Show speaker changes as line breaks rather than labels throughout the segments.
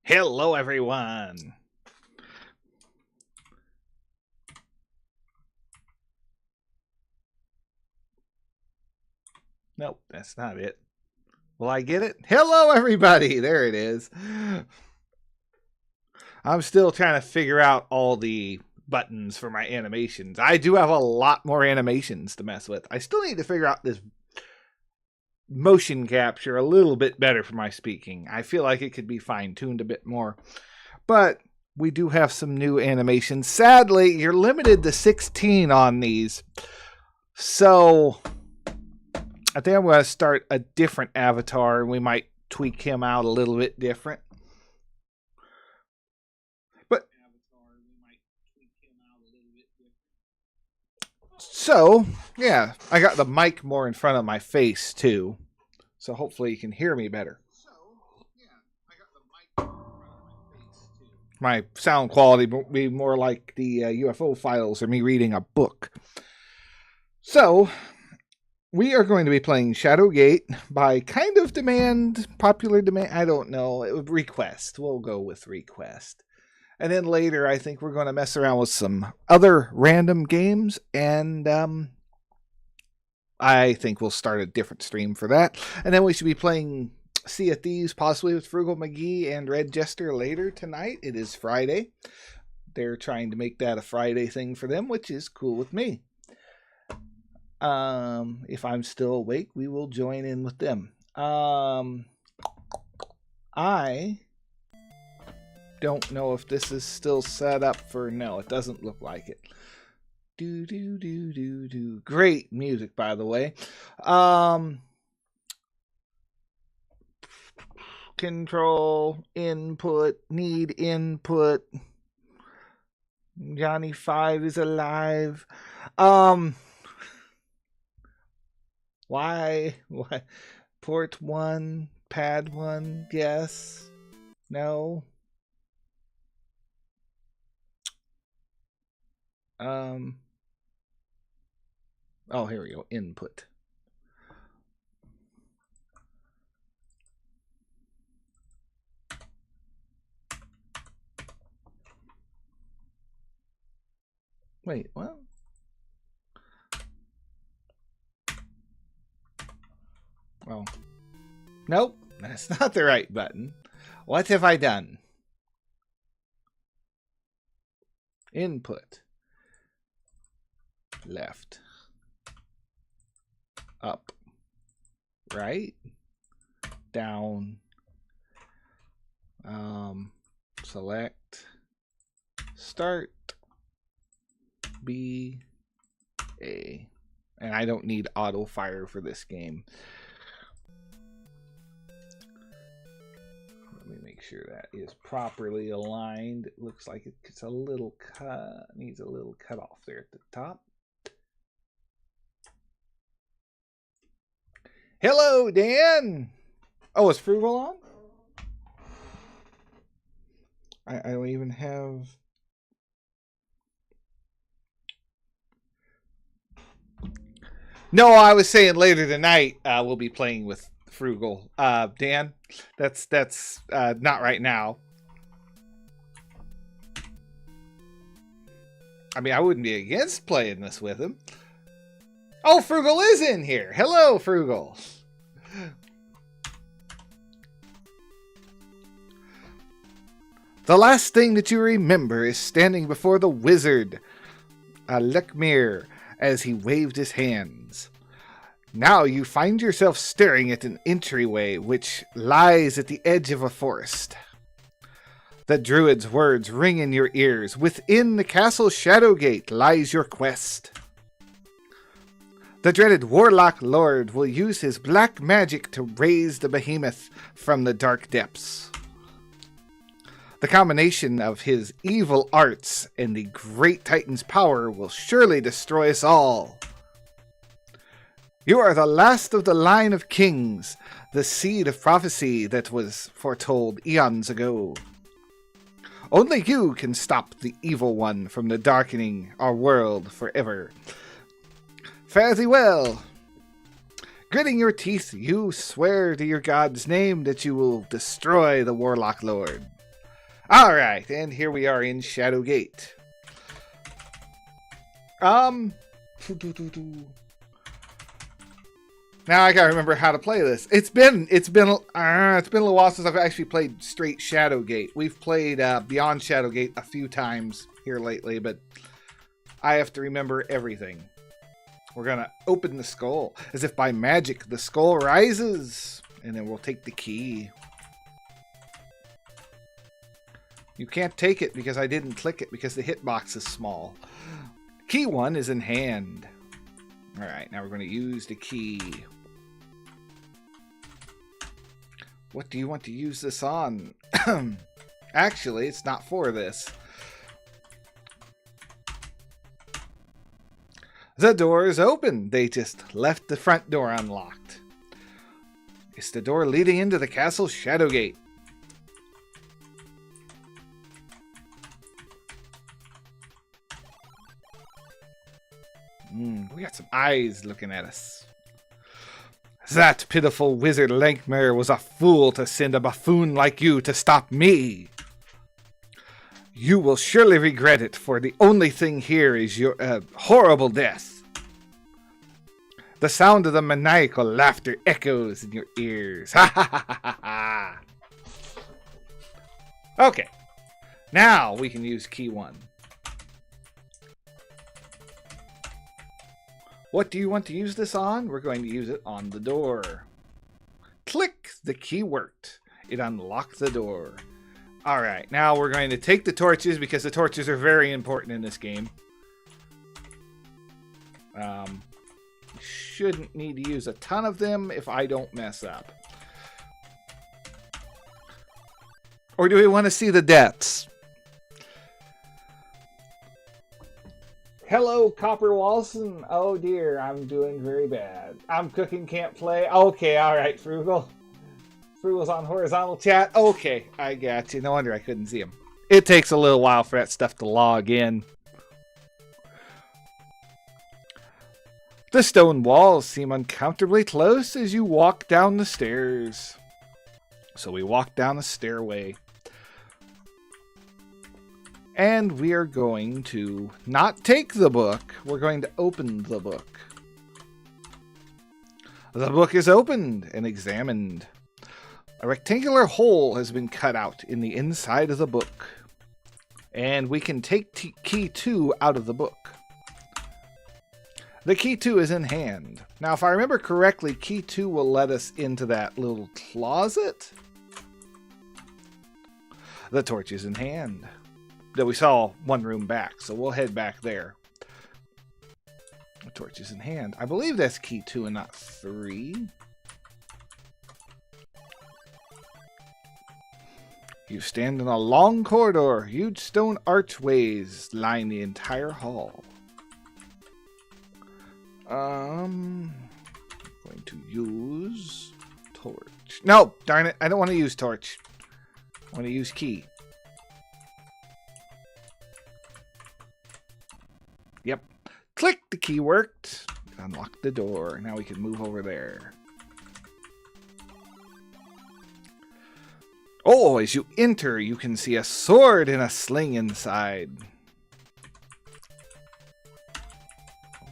Hello, everyone. Nope, that's not it. Will I get it? Hello, everybody. There it is. I'm still trying to figure out all the buttons for my animations. I do have a lot more animations to mess with. I still need to figure out this motion capture a little bit better for my speaking. I feel like it could be fine-tuned a bit more. But we do have some new animations. Sadly, you're limited to 16 on these. So I think I'm going to start a different avatar, and we might tweak him out a little bit different. But so, yeah, I got the mic more in front of my face too. So hopefully you can hear me better. My sound quality will be more like the UFO files or me reading a book. So, we are going to be playing Shadowgate by kind of demand, popular demand. I don't know. Request. We'll go with request. And then later, I think we're going to mess around with some other random games. And I think we'll start a different stream for that. And then we should be playing Sea of Thieves, possibly with Frugal McGee and Red Jester later tonight. It is Friday. They're trying to make that a Friday thing for them, which is cool with me. If I'm still awake, we will join in with them. I don't know if this is still set up for... No, it doesn't look like it. Do. Great music, by the way. Control, input, need input. Johnny 5 is alive. Why? Port 1, pad 1, yes. No. Oh, here we go. Input. Wait, what? Oh. Nope, that's not the right button. What have I done? Input. Left. Up. Right. Down. Select. Start. B. A. And I don't need auto fire for this game. Let me make sure that is properly aligned. It looks like it's a little cut. Needs a little cut off there at the top. Hello, Dan. Oh, is Frugal on? I don't even have... No, I was saying later tonight we'll be playing with Frugal. Dan, that's not right now. I mean, I wouldn't be against playing this with him. Oh, Frugal is in here. Hello, Frugal. The last thing that you remember is standing before the wizard, Lekmir, as he waved his hands. Now you find yourself staring at an entryway which lies at the edge of a forest. The druid's words ring in your ears. Within the castle Shadowgate lies your quest. The dreaded Warlock Lord will use his black magic to raise the Behemoth from the dark depths. The combination of his evil arts and the great Titan's power will surely destroy us all. You are the last of the line of kings, the seed of prophecy that was foretold eons ago. Only you can stop the evil one from the darkening our world forever. Fare thee well. Gritting your teeth, you swear to your god's name that you will destroy the Warlock Lord. Alright, and here we are in Shadowgate. Now I gotta remember how to play this. It's been a little while since I've actually played straight Shadowgate. We've played Beyond Shadowgate a few times here lately, but I have to remember everything. We're gonna open the skull. As if by magic, the skull rises, and then we'll take the key. You can't take it because I didn't click it because the hitbox is small. Key 1 is in hand. Alright, now we're going to use the key. What do you want to use this on? Actually, it's not for this. The door is open. They just left the front door unlocked. It's the door leading into the castle Shadowgate. We got some eyes looking at us. That pitiful wizard Lankmere was a fool to send a buffoon like you to stop me. You will surely regret it, for the only thing here is your horrible death. The sound of the maniacal laughter echoes in your ears. Ha ha ha ha ha. Okay. Now we can use key 1. What do you want to use this on? We're going to use it on the door. Click! The key worked. It unlocked the door. Alright, now we're going to take the torches because the torches are very important in this game. Shouldn't need to use a ton of them if I don't mess up. Or do we want to see the depths? Hello, Copper Walson. Oh dear, I'm doing very bad. I'm cooking, can't play. Okay, alright, Frugal. Frugal's on horizontal chat. Okay, I got you. No wonder I couldn't see him. It takes a little while for that stuff to log in. The stone walls seem uncomfortably close as you walk down the stairs. So we walk down the stairway. And we are going to not take the book. We're going to open the book. The book is opened and examined. A rectangular hole has been cut out in the inside of the book. And we can take key 2 out of the book. The key 2 is in hand. Now, if I remember correctly, key 2 will let us into that little closet. The torch is in hand. That we saw one room back, so we'll head back there. The torch is in hand. I believe that's key 2 and not 3. You stand in a long corridor. Huge stone archways line the entire hall. I'm going to use torch. No, darn it. I don't want to use torch. I want to use key. Yep. Click, the key worked. Unlock the door. Now we can move over there. Oh, as you enter, you can see a sword and a sling inside.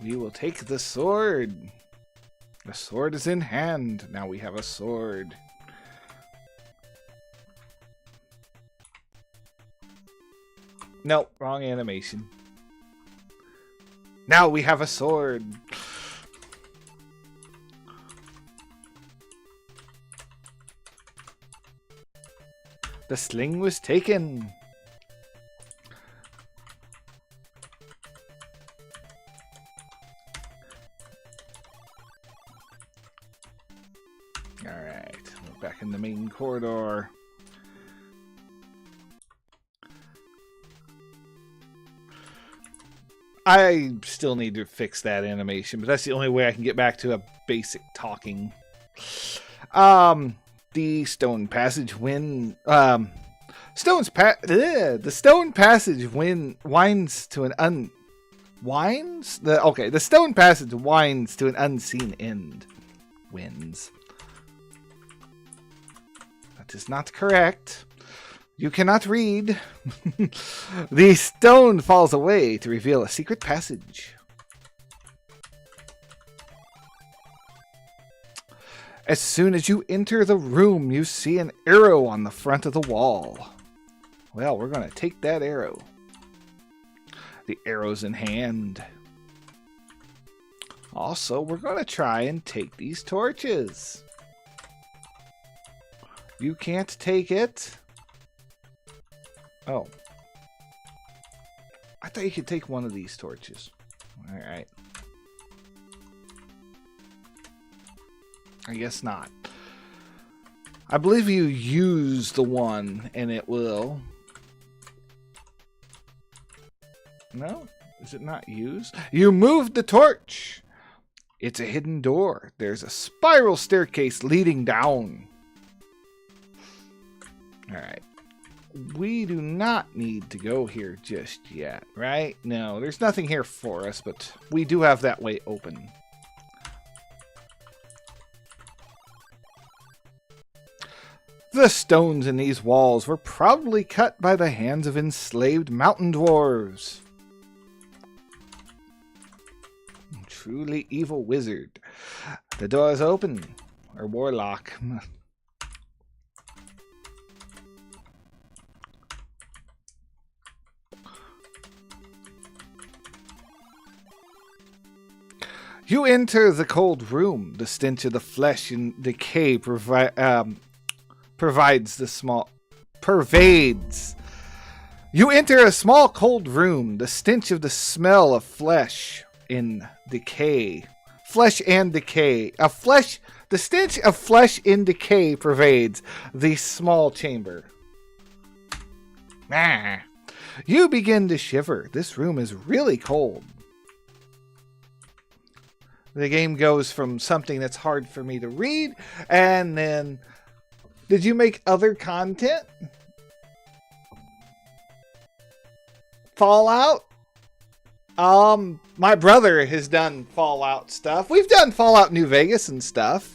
We will take the sword. The sword is in hand. Now we have a sword. Nope, wrong animation. Now we have a sword. The sling was taken. Alright, we're back in the main corridor. I still need to fix that animation, but that's the only way I can get back to a basic talking. The stone passage winds to an the stone passage winds to an unseen end. Winds. That is not correct. You cannot read. The stone falls away to reveal a secret passage. As soon as you enter the room, you see an arrow on the front of the wall. Well, we're going to take that arrow. The arrow's in hand. Also, we're going to try and take these torches. You can't take it. Oh. I thought you could take one of these torches. Alright. I guess not. I believe you use the one and it will... No? Is it not used? You moved the torch! It's a hidden door. There's a spiral staircase leading down. Alright. We do not need to go here just yet, right? No, there's nothing here for us, but we do have that way open. The stones in these walls were probably cut by the hands of enslaved mountain dwarves. Truly evil wizard. The door is open. Or warlock. You enter the cold room. The stench of the flesh and decay pervades. You enter a small cold room. The stench of the smell of flesh in decay. Flesh and decay. The stench of flesh in decay pervades the small chamber. You begin to shiver. This room is really cold. The game goes from something that's hard for me to read, and then... Did you make other content? Fallout? My brother has done Fallout stuff. We've done Fallout New Vegas and stuff.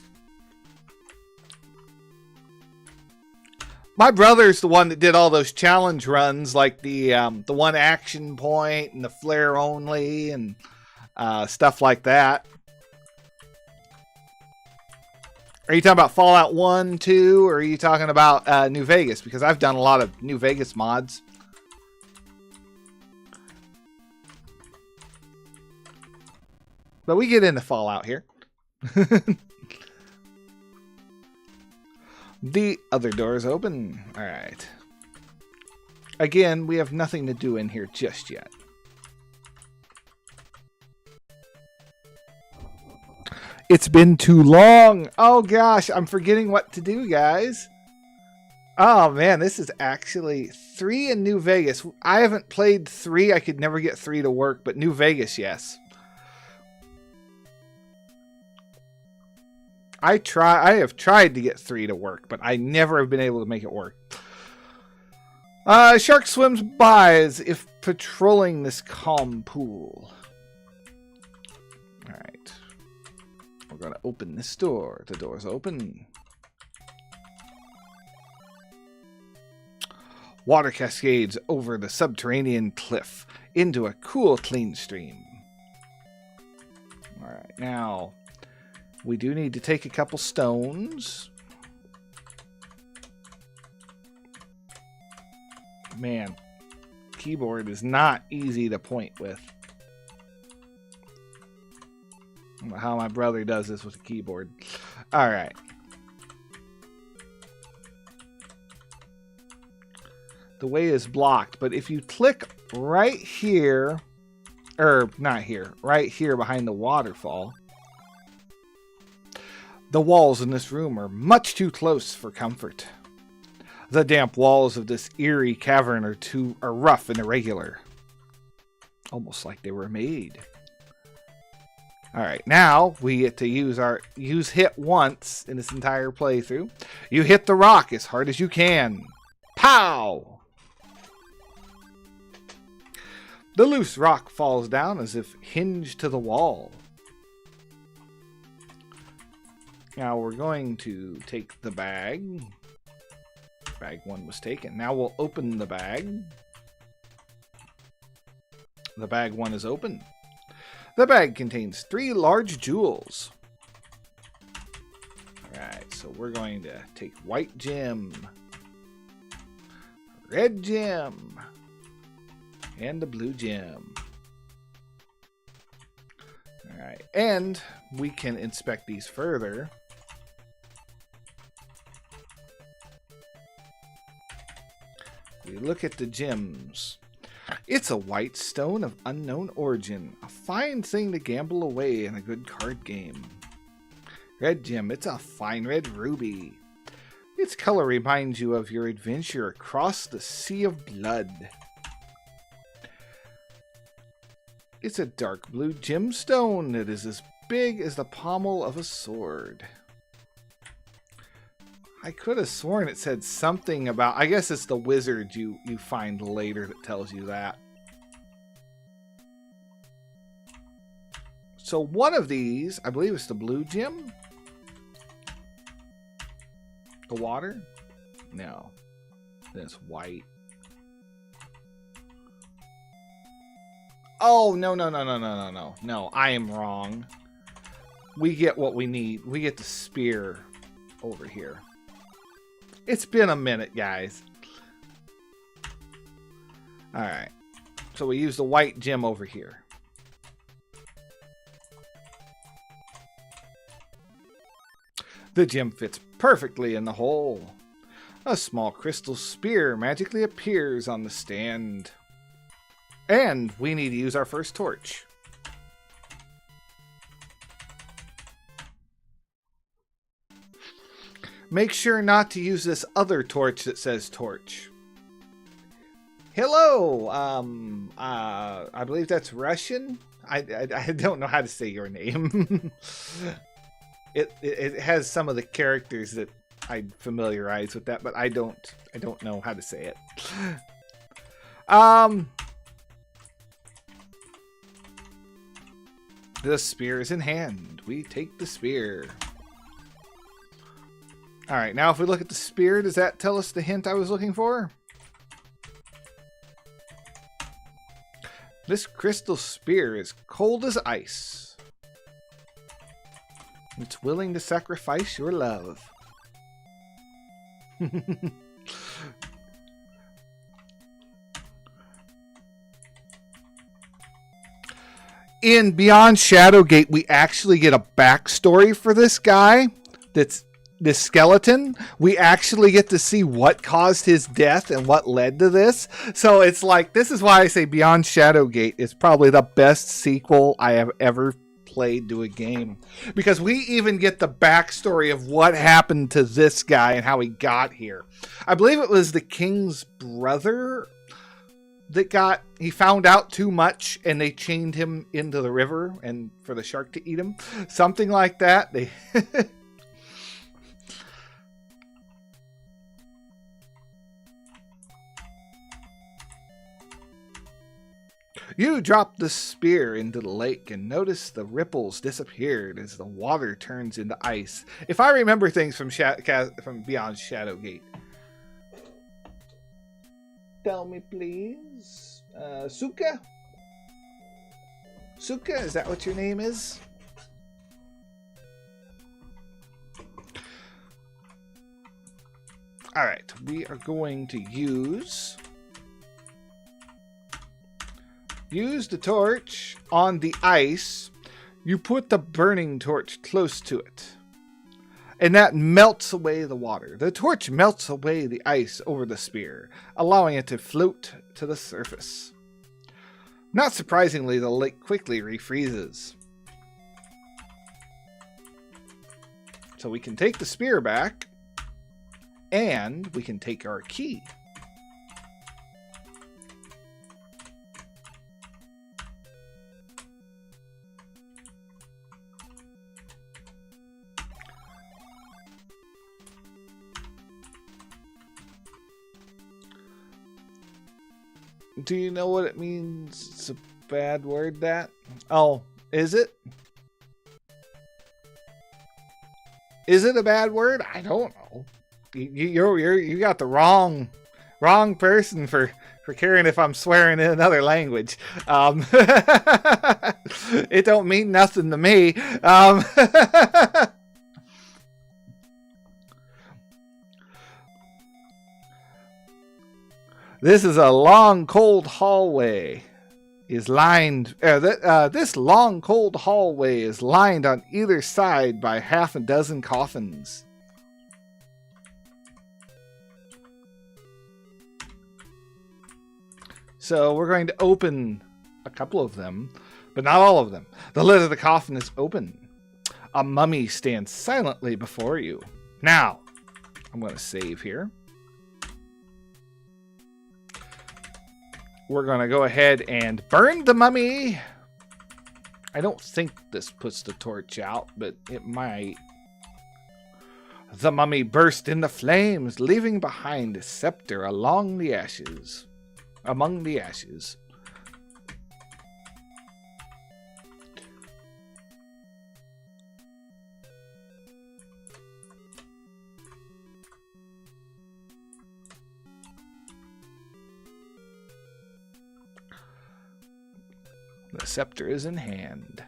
My brother's the one that did all those challenge runs, like the one action point and the flare only and stuff like that. Are you talking about Fallout 1, 2, or are you talking about New Vegas? Because I've done a lot of New Vegas mods. But we get into Fallout here. The other door is open. Alright. Again, we have nothing to do in here just yet. It's been too long. Oh gosh, I'm forgetting what to do, guys. Oh man, this is actually 3 in New Vegas. I haven't played 3. I could never get 3 to work, but New Vegas, yes. I have tried to get 3 to work, but I never have been able to make it work. Shark swims by as if patrolling this calm pool. Alright. We're going to open this door. The door's open. Water cascades over the subterranean cliff into a cool, clean stream. Alright, now we do need to take a couple stones. Man, keyboard is not easy to point with. I don't know how my brother does this with a keyboard. Alright. The way is blocked, but if you click right here, or not here, right here behind the waterfall, the walls in this room are much too close for comfort. The damp walls of this eerie cavern are rough and irregular. Almost like they were made. Alright, now we get to use hit once in this entire playthrough. You hit the rock as hard as you can. Pow! The loose rock falls down as if hinged to the wall. Now we're going to take the bag. Bag 1 was taken. Now we'll open the bag. The bag 1 is open. The bag contains 3 large jewels. Alright, so we're going to take white gem, red gem, and the blue gem. Alright, and we can inspect these further. We look at the gems. It's a white stone of unknown origin. A fine thing to gamble away in a good card game. Red gem. It's a fine red ruby. Its color reminds you of your adventure across the sea of blood. It's a dark blue gemstone that is as big as the pommel of a sword. I could have sworn it said something about... I guess it's the wizard you find later that tells you that. So one of these, I believe it's the blue gem. The water? No. Then it's white. Oh, no. No, I am wrong. We get what we need. We get the spear over here. It's been a minute, guys. Alright. So we use the white gem over here. The gem fits perfectly in the hole. A small crystal spear magically appears on the stand. And we need to use our first torch. Make sure not to use this other torch that says torch. Hello! I believe that's Russian. I don't know how to say your name. It has some of the characters that I familiarize with that, but I don't know how to say it. The spear is in hand. We take the spear. Alright, now if we look at the spear, does that tell us the hint I was looking for? This crystal spear is cold as ice. It's willing to sacrifice your love. In Beyond Shadowgate, we actually get a backstory for this guy. That's this skeleton. We actually get to see what caused his death and what led to this. So it's like, this is why I say Beyond Shadowgate is probably the best sequel I have ever played to a game. Because we even get the backstory of what happened to this guy and how he got here. I believe it was the king's brother that he found out too much and they chained him into the river and for the shark to eat him. Something like that. They You drop the spear into the lake and notice the ripples disappeared as the water turns into ice. If I remember things from Beyond Shadowgate. Tell me, please. Suka? Suka, is that what your name is? Alright, we are going to use the torch on the ice. You put the burning torch close to it, and that melts away the water. The torch melts away the ice over the spear, allowing it to float to the surface. Not surprisingly, the lake quickly refreezes. So we can take the spear back, and we can take our key. Do you know what it means? It's a bad word, that? Oh, is it? Is it a bad word? I don't know. You got the wrong person for caring if I'm swearing in another language. It don't mean nothing to me. This is a long, cold hallway. Is lined. This long, cold hallway is lined on either side by half a dozen coffins. So we're going to open a couple of them, but not all of them. The lid of the coffin is open. A mummy stands silently before you. Now, I'm going to save here. We're going to go ahead and burn the mummy. I don't think this puts the torch out, but it might. The mummy burst into flames, leaving behind a scepter among the ashes. The scepter is in hand.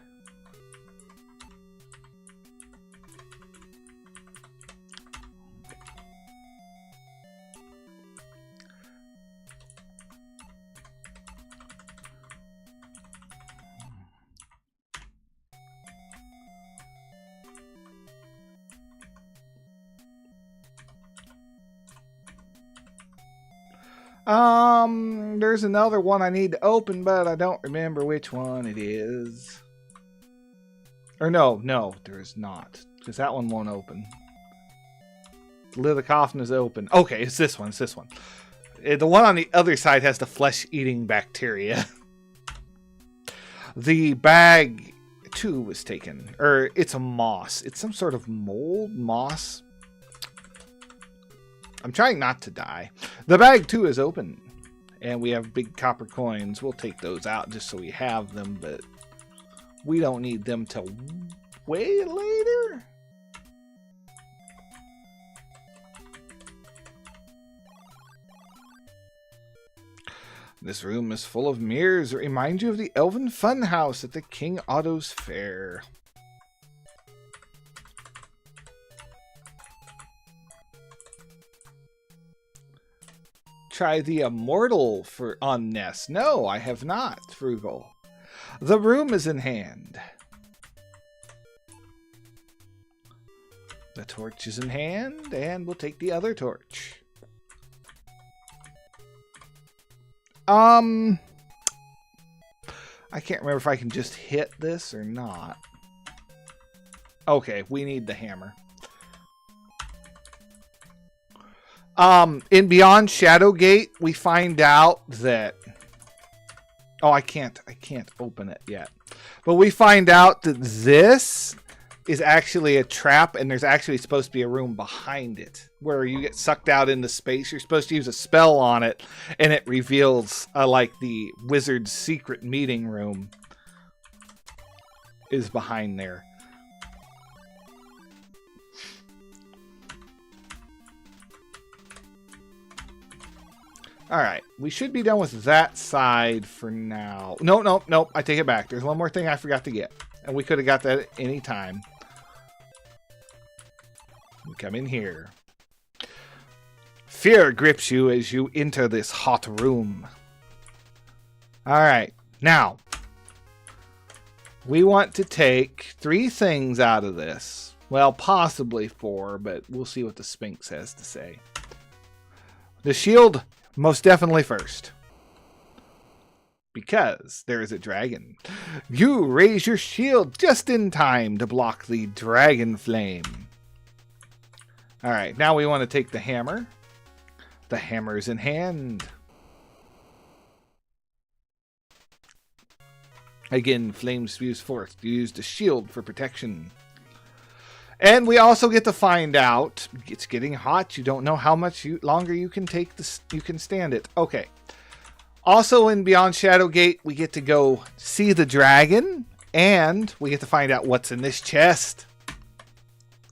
There's another one I need to open, but I don't remember which one it is. Or no, there is not, because that one won't open. The lid of the coffin is open. Okay, it's this one. The one on the other side has the flesh-eating bacteria. The bag, too, was taken. Or it's a moss. It's some sort of mold, moss. I'm trying not to die. The bag, too, is open. And we have big copper coins. We'll take those out just so we have them, but we don't need them till way later. This room is full of mirrors that remind you of the Elven Funhouse at the King Otto's Fair. Try the Immortal on Ness. No, I have not, Frugal. The room is in hand. The torch is in hand, and we'll take the other torch. I can't remember if I can just hit this or not. Okay, we need the hammer. In Beyond Shadowgate, we find out that... Oh, I can't open it yet. But we find out that this is actually a trap, and there's actually supposed to be a room behind it where you get sucked out into space. You're supposed to use a spell on it, and it reveals, like, the wizard's secret meeting room is behind there. Alright, we should be done with that side for now. Nope, I take it back. There's one more thing I forgot to get. And we could have got that at any time. We come in here. Fear grips you as you enter this hot room. Alright, now. We want to take 3 things out of this. Well, possibly 4, but we'll see what the Sphinx has to say. The shield... most definitely first. Because there is a dragon. You raise your shield just in time to block the dragon flame. Alright, now we want to take the hammer. The hammer is in hand. Again, flame spews forth. You use the shield for protection. And we also get to find out, it's getting hot. You don't know how much longer you can take this. You can stand it. Okay. Also in Beyond Shadowgate, we get to go see the dragon, and we get to find out what's in this chest.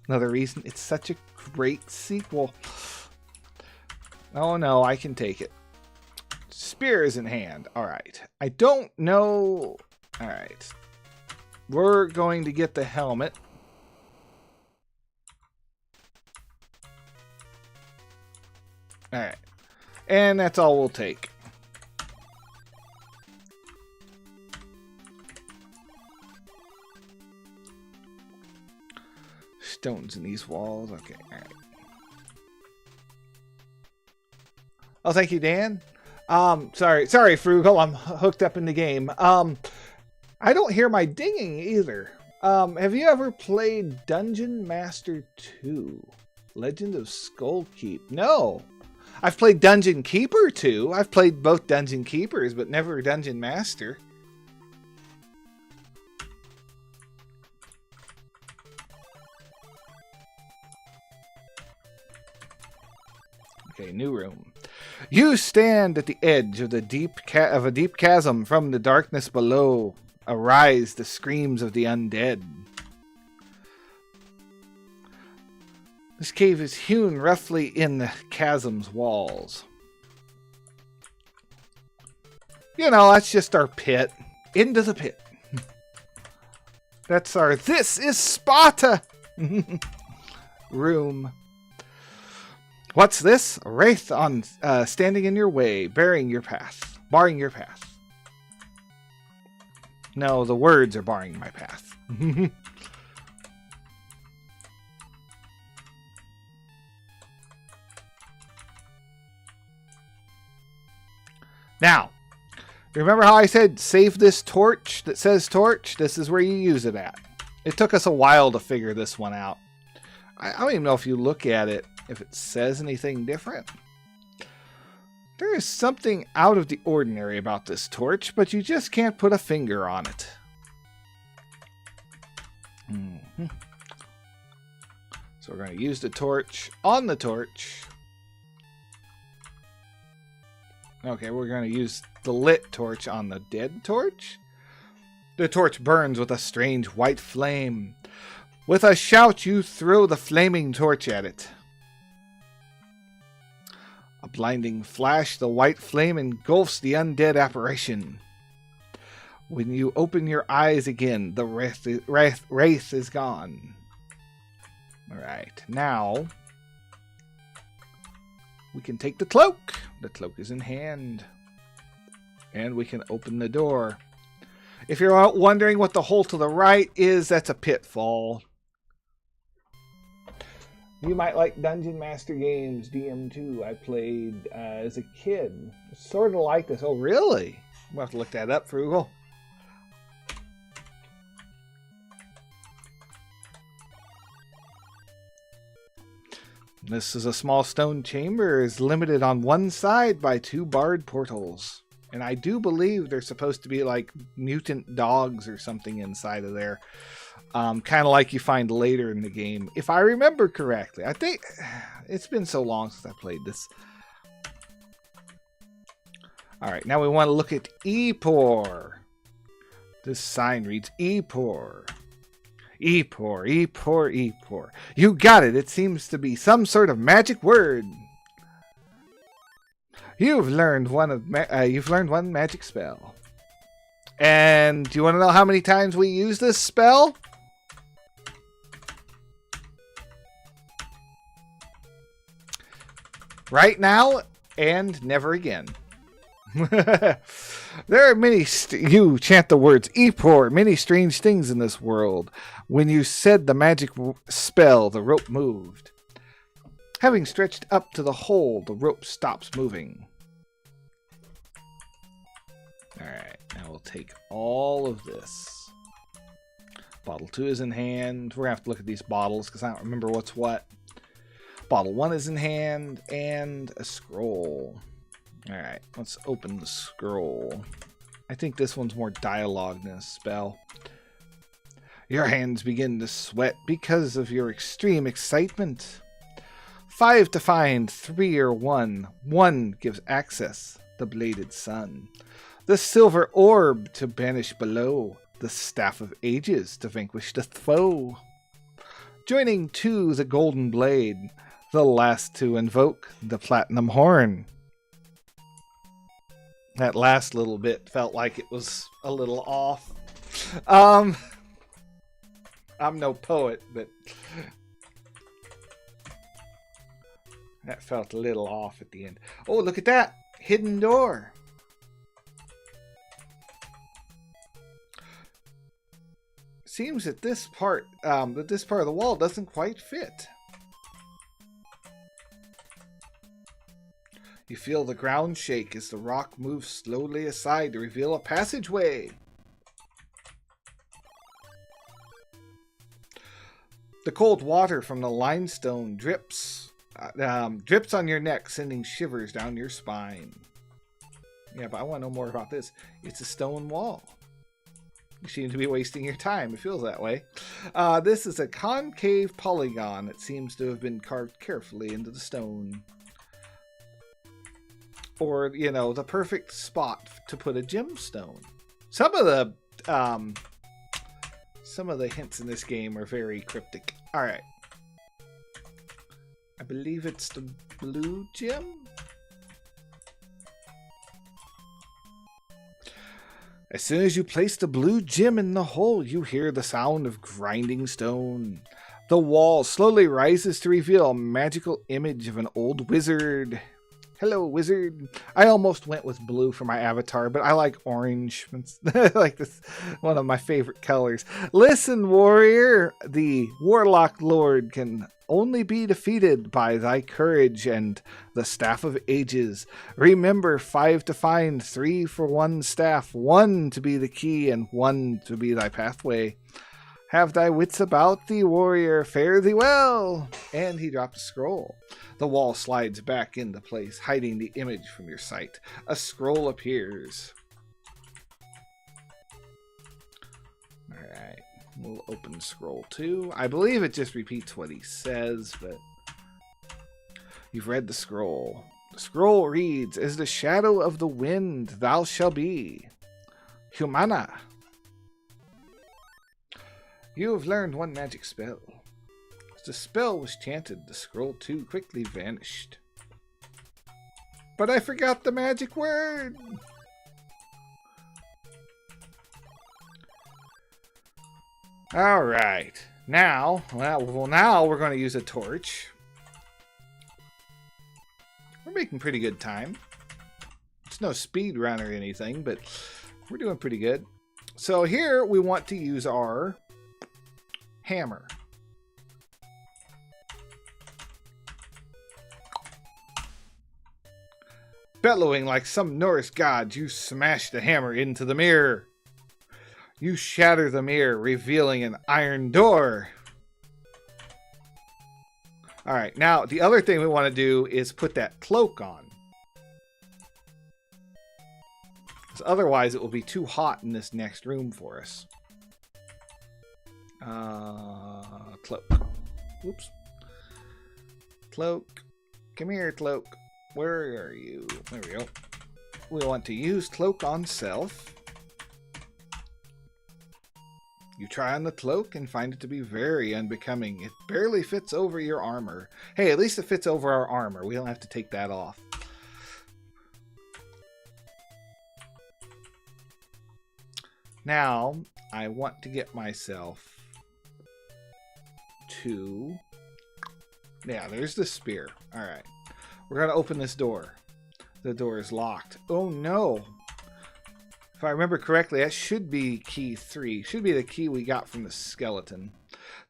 Another reason it's such a great sequel. Oh no, I can take it. Spear is in hand. Alright. I don't know. Alright. We're going to get the helmet. Alright. And that's all we'll take. Stones in these walls. Okay, alright. Oh, thank you, Dan. Sorry, Frugal. I'm hooked up in the game. I don't hear my dinging either. Have you ever played Dungeon Master 2? Legend of Skullkeep? No. I've played Dungeon Keeper 2. I've played both Dungeon Keepers, but never Dungeon Master. Okay, new room. You stand at the edge of a deep chasm. From the darkness below arise the screams of the undead. This cave is hewn roughly in the chasm's walls. You know, that's just our pit. Into the pit. That's our This is Sparta room. What's this? A wraith on standing in your way, barring your path. No, the words are barring my path. Now, remember how I said save this torch that says torch? This is where you use it at. It took us a while to figure this one out. I don't even know if you look at it, if it says anything different. There is something out of the ordinary about this torch, but you just can't put a finger on it. So we're going to use the torch on the torch. Okay, we're going to use the lit torch on the dead torch. The torch burns with a strange white flame. With a shout, you throw the flaming torch at it. A blinding flash, the white flame engulfs the undead apparition. When you open your eyes again, the wraith is gone. Alright, now we can take the cloak. The cloak is in hand. And we can open the door. If you're wondering what the hole to the right is, that's a pitfall. You might like Dungeon Master games, DM2. I played as a kid. Sort of like this. Oh, really? We'll have to look that up, Frugal. This is a small stone chamber. Is limited on one side by 2 barred portals. And I do believe there's supposed to be like mutant dogs or something inside of there. Kind of like you find later in the game, if I remember correctly. I think it's been so long since I played this. Alright, now we want to look at Epor. This sign reads Epor. Epor, Epor, Epor. You got it. It seems to be some sort of magic word. You've learned one magic spell. And do you want to know how many times we use this spell? Right now and never again. There are many, you chant the words Epor, many strange things in this world. When you said the magic spell, the rope moved. Having stretched up to the hole, the rope stops moving. Alright, now we'll take all of this. Bottle 2 is in hand. We're going to have to look at these bottles because I don't remember what's what. Bottle 1 is in hand, and a scroll. Alright, let's open the scroll. I think this one's more dialogue than a spell. Your hands begin to sweat because of your extreme excitement. 5 to find, 3 or 1. 1 gives access, the bladed sun. The silver orb to banish below. The staff of ages to vanquish the foe. Joining to the Golden Blade, the last to invoke the Platinum Horn. That last little bit felt like it was a little off. I'm no poet, but that felt a little off at the end. Oh, look at that! Hidden door. Seems that this part of the wall doesn't quite fit. You feel the ground shake as the rock moves slowly aside to reveal a passageway. The cold water from the limestone drips on your neck, sending shivers down your spine. Yeah, but I want to know more about this. It's a stone wall. You seem to be wasting your time. It feels that way. This is a concave polygon that seems to have been carved carefully into the stone. Or, you know, the perfect spot to put a gemstone. Some of the hints in this game are very cryptic. All right. I believe it's the blue gem. As soon as you place the blue gem in the hole, you hear the sound of grinding stone. The wall slowly rises to reveal a magical image of an old wizard. Hello, wizard. I almost went with blue for my avatar, but I like orange. I like this, one of my favorite colors. Listen, warrior. The Warlock Lord can only be defeated by thy courage and the Staff of Ages. Remember, 5 to find, 3 for one staff, 1 to be the key, and 1 to be thy pathway. Have thy wits about thee, warrior. Fare thee well. And he dropped a scroll. The wall slides back into place, hiding the image from your sight. A scroll appears. Alright, we'll open scroll 2. I believe it just repeats what he says, but you've read the scroll. The scroll reads, as the shadow of the wind thou shalt be. Humana. You have learned one magic spell. As the spell was chanted, the scroll 2 quickly vanished. But I forgot the magic word! Alright. Now we're going to use a torch. We're making pretty good time. It's no speed run or anything, but we're doing pretty good. So here we want to use our hammer. Bellowing like some Norse god, you smash the hammer into the mirror. You shatter the mirror, revealing an iron door. Alright, now the other thing we want to do is put that cloak on. Because otherwise it will be too hot in this next room for us. Cloak. Whoops. Cloak. Come here, cloak. Where are you? There we go. We want to use cloak on self. You try on the cloak and find it to be very unbecoming. It barely fits over your armor. Hey, at least it fits over our armor. We don't have to take that off. Now, I want to get myself to... Yeah, there's the spear. Alright. We're going to open this door. The door is locked. Oh no! If I remember correctly, that should be key 3. Should be the key we got from the skeleton.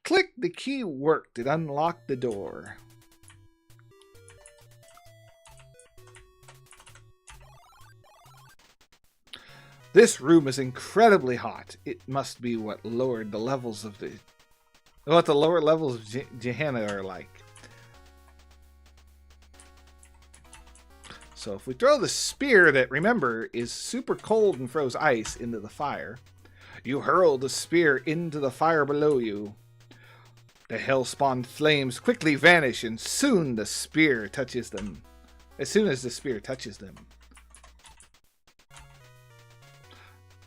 Click the key worked. It unlocked the door. This room is incredibly hot. It must be what lowered the levels of the... What the lower levels of Gehenna are like. So if we throw the spear that, remember, is super cold and froze ice into the fire, you hurl the spear into the fire below you. The hell-spawned flames quickly vanish, and soon the spear touches them. As soon as the spear touches them.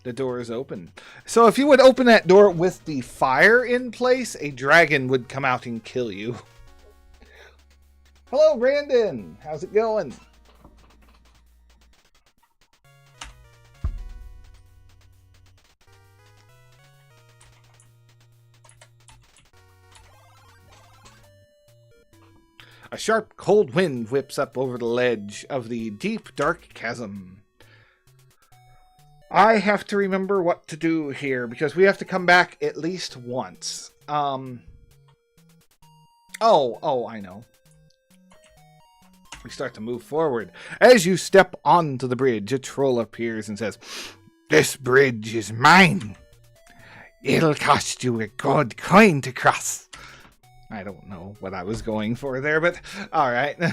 The door is open. So if you would open that door with the fire in place, a dragon would come out and kill you. Hello, Brandon. How's it going? A sharp, cold wind whips up over the ledge of the deep, dark chasm. I have to remember what to do here, because we have to come back at least once. Oh, I know. We start to move forward. As you step onto the bridge, a troll appears and says, "This bridge is mine. It'll cost you a gold coin to cross." I don't know what I was going for there, but all right. I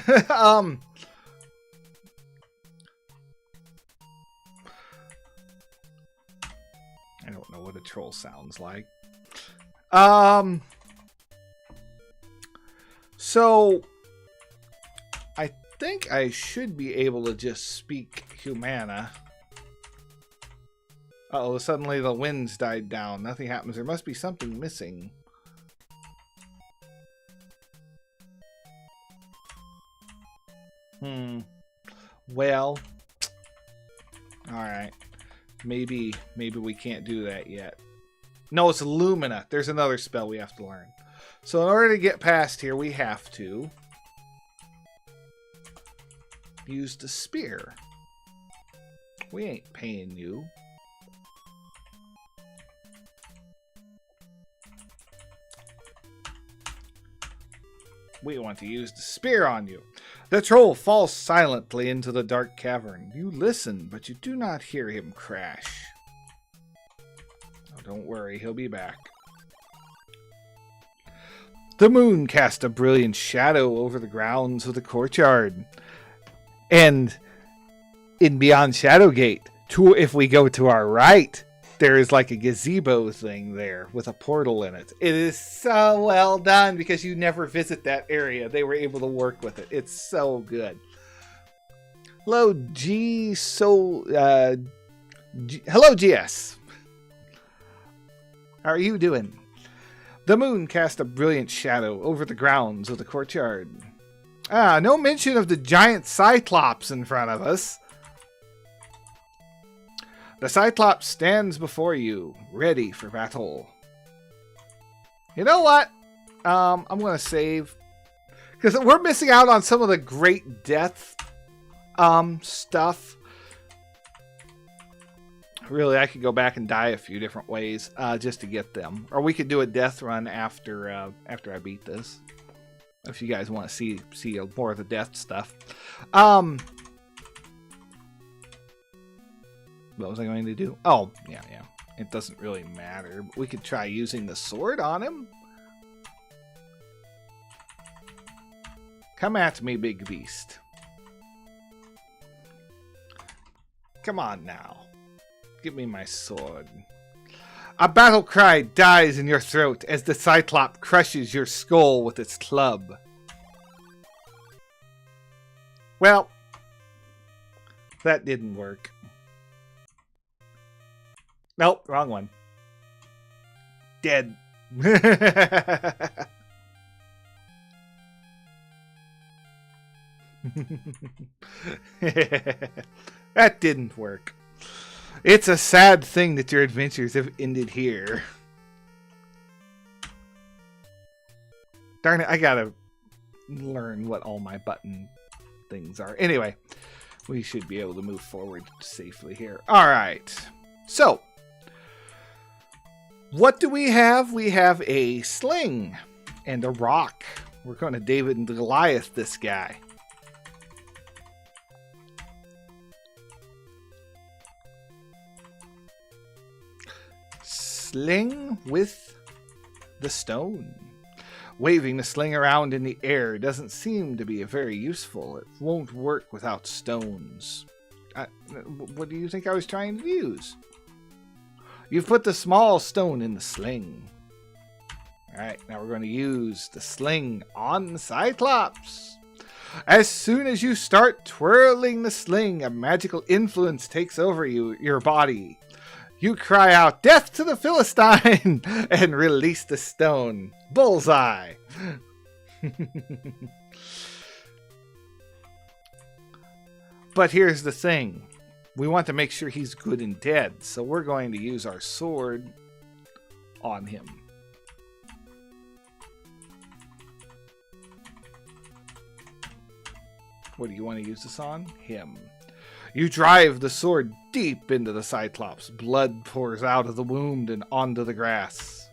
don't know what a troll sounds like. So I think I should be able to just speak Humana. Uh-oh, suddenly the winds died down. Nothing happens. There must be something missing. Well, all right. Maybe we can't do that yet. No, it's Lumina. There's another spell we have to learn. So in order to get past here, we have to use the spear. We ain't paying you. We want to use the spear on you. The troll falls silently into the dark cavern. You listen, but you do not hear him crash. Oh, don't worry, he'll be back. The moon cast a brilliant shadow over the grounds of the courtyard. And in beyond Shadowgate, if we go to our right, there is like a gazebo thing there with a portal in it. It is so well done because you never visit that area. They were able to work with it. It's so good. Hello, hello, GS. How are you doing? The moon cast a brilliant shadow over the grounds of the courtyard. No mention of the giant Cyclops in front of us. The Cyclops stands before you, ready for battle. You know what? I'm going to save. Because we're missing out on some of the great death stuff. Really, I could go back and die a few different ways just to get them. Or we could do a death run after I beat this. If you guys want to see more of the death stuff. What was I going to do? Oh, yeah. It doesn't really matter. We could try using the sword on him. Come at me, big beast. Come on now. Give me my sword. A battle cry dies in your throat as the Cyclops crushes your skull with its club. Well, that didn't work. Nope, wrong one. Dead. That didn't work. It's a sad thing that your adventures have ended here. Darn it, I gotta learn what all my button things are. Anyway, we should be able to move forward safely here. Alright, so what do we have? We have a sling and a rock. We're going to David and Goliath this guy. Sling with the stone. Waving the sling around in the air doesn't seem to be very useful. It won't work without stones. What do you think I was trying to use? You've put the small stone in the sling. Alright, now we're going to use the sling on the Cyclops. As soon as you start twirling the sling, a magical influence takes over your body. You cry out, "Death to the Philistine!" and release the stone. Bullseye! But here's the thing. We want to make sure he's good and dead, so we're going to use our sword on him. What do you want to use this on? Him. You drive the sword deep into the Cyclops. Blood pours out of the wound and onto the grass.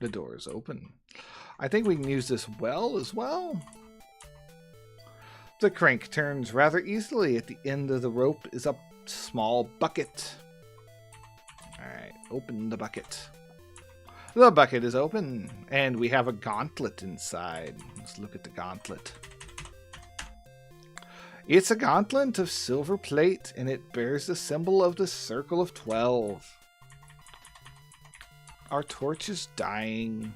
The door is open. I think we can use this well as well. The crank turns rather easily. At the end of the rope is a small bucket. Alright, open the bucket. The bucket is open, and we have a gauntlet inside. Let's look at the gauntlet. It's a gauntlet of silver plate, and it bears the symbol of the Circle of 12. Our torch is dying.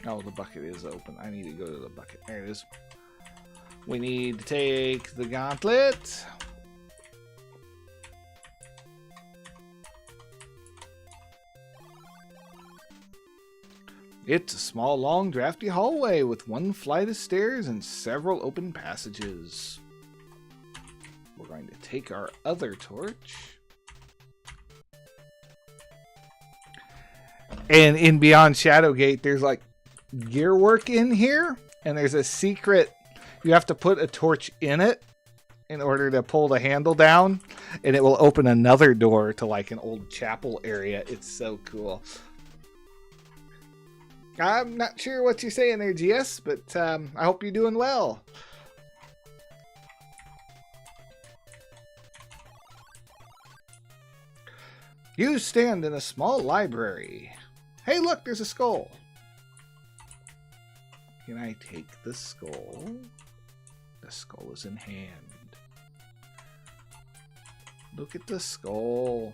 Oh, the bucket is open. I need to go to the bucket. There it is. We need to take the gauntlet. It's a small, long, drafty hallway with one flight of stairs and several open passages. We're going to take our other torch. And in Beyond Shadowgate, there's like gear work in here, and there's a secret. You have to put a torch in it in order to pull the handle down, and it will open another door to like an old chapel area. It's so cool. I'm not sure what you're saying there, GS, but I hope you're doing well. You stand in a small library. Hey, look, there's a skull. Can I take the skull? The skull is in hand. Look at the skull.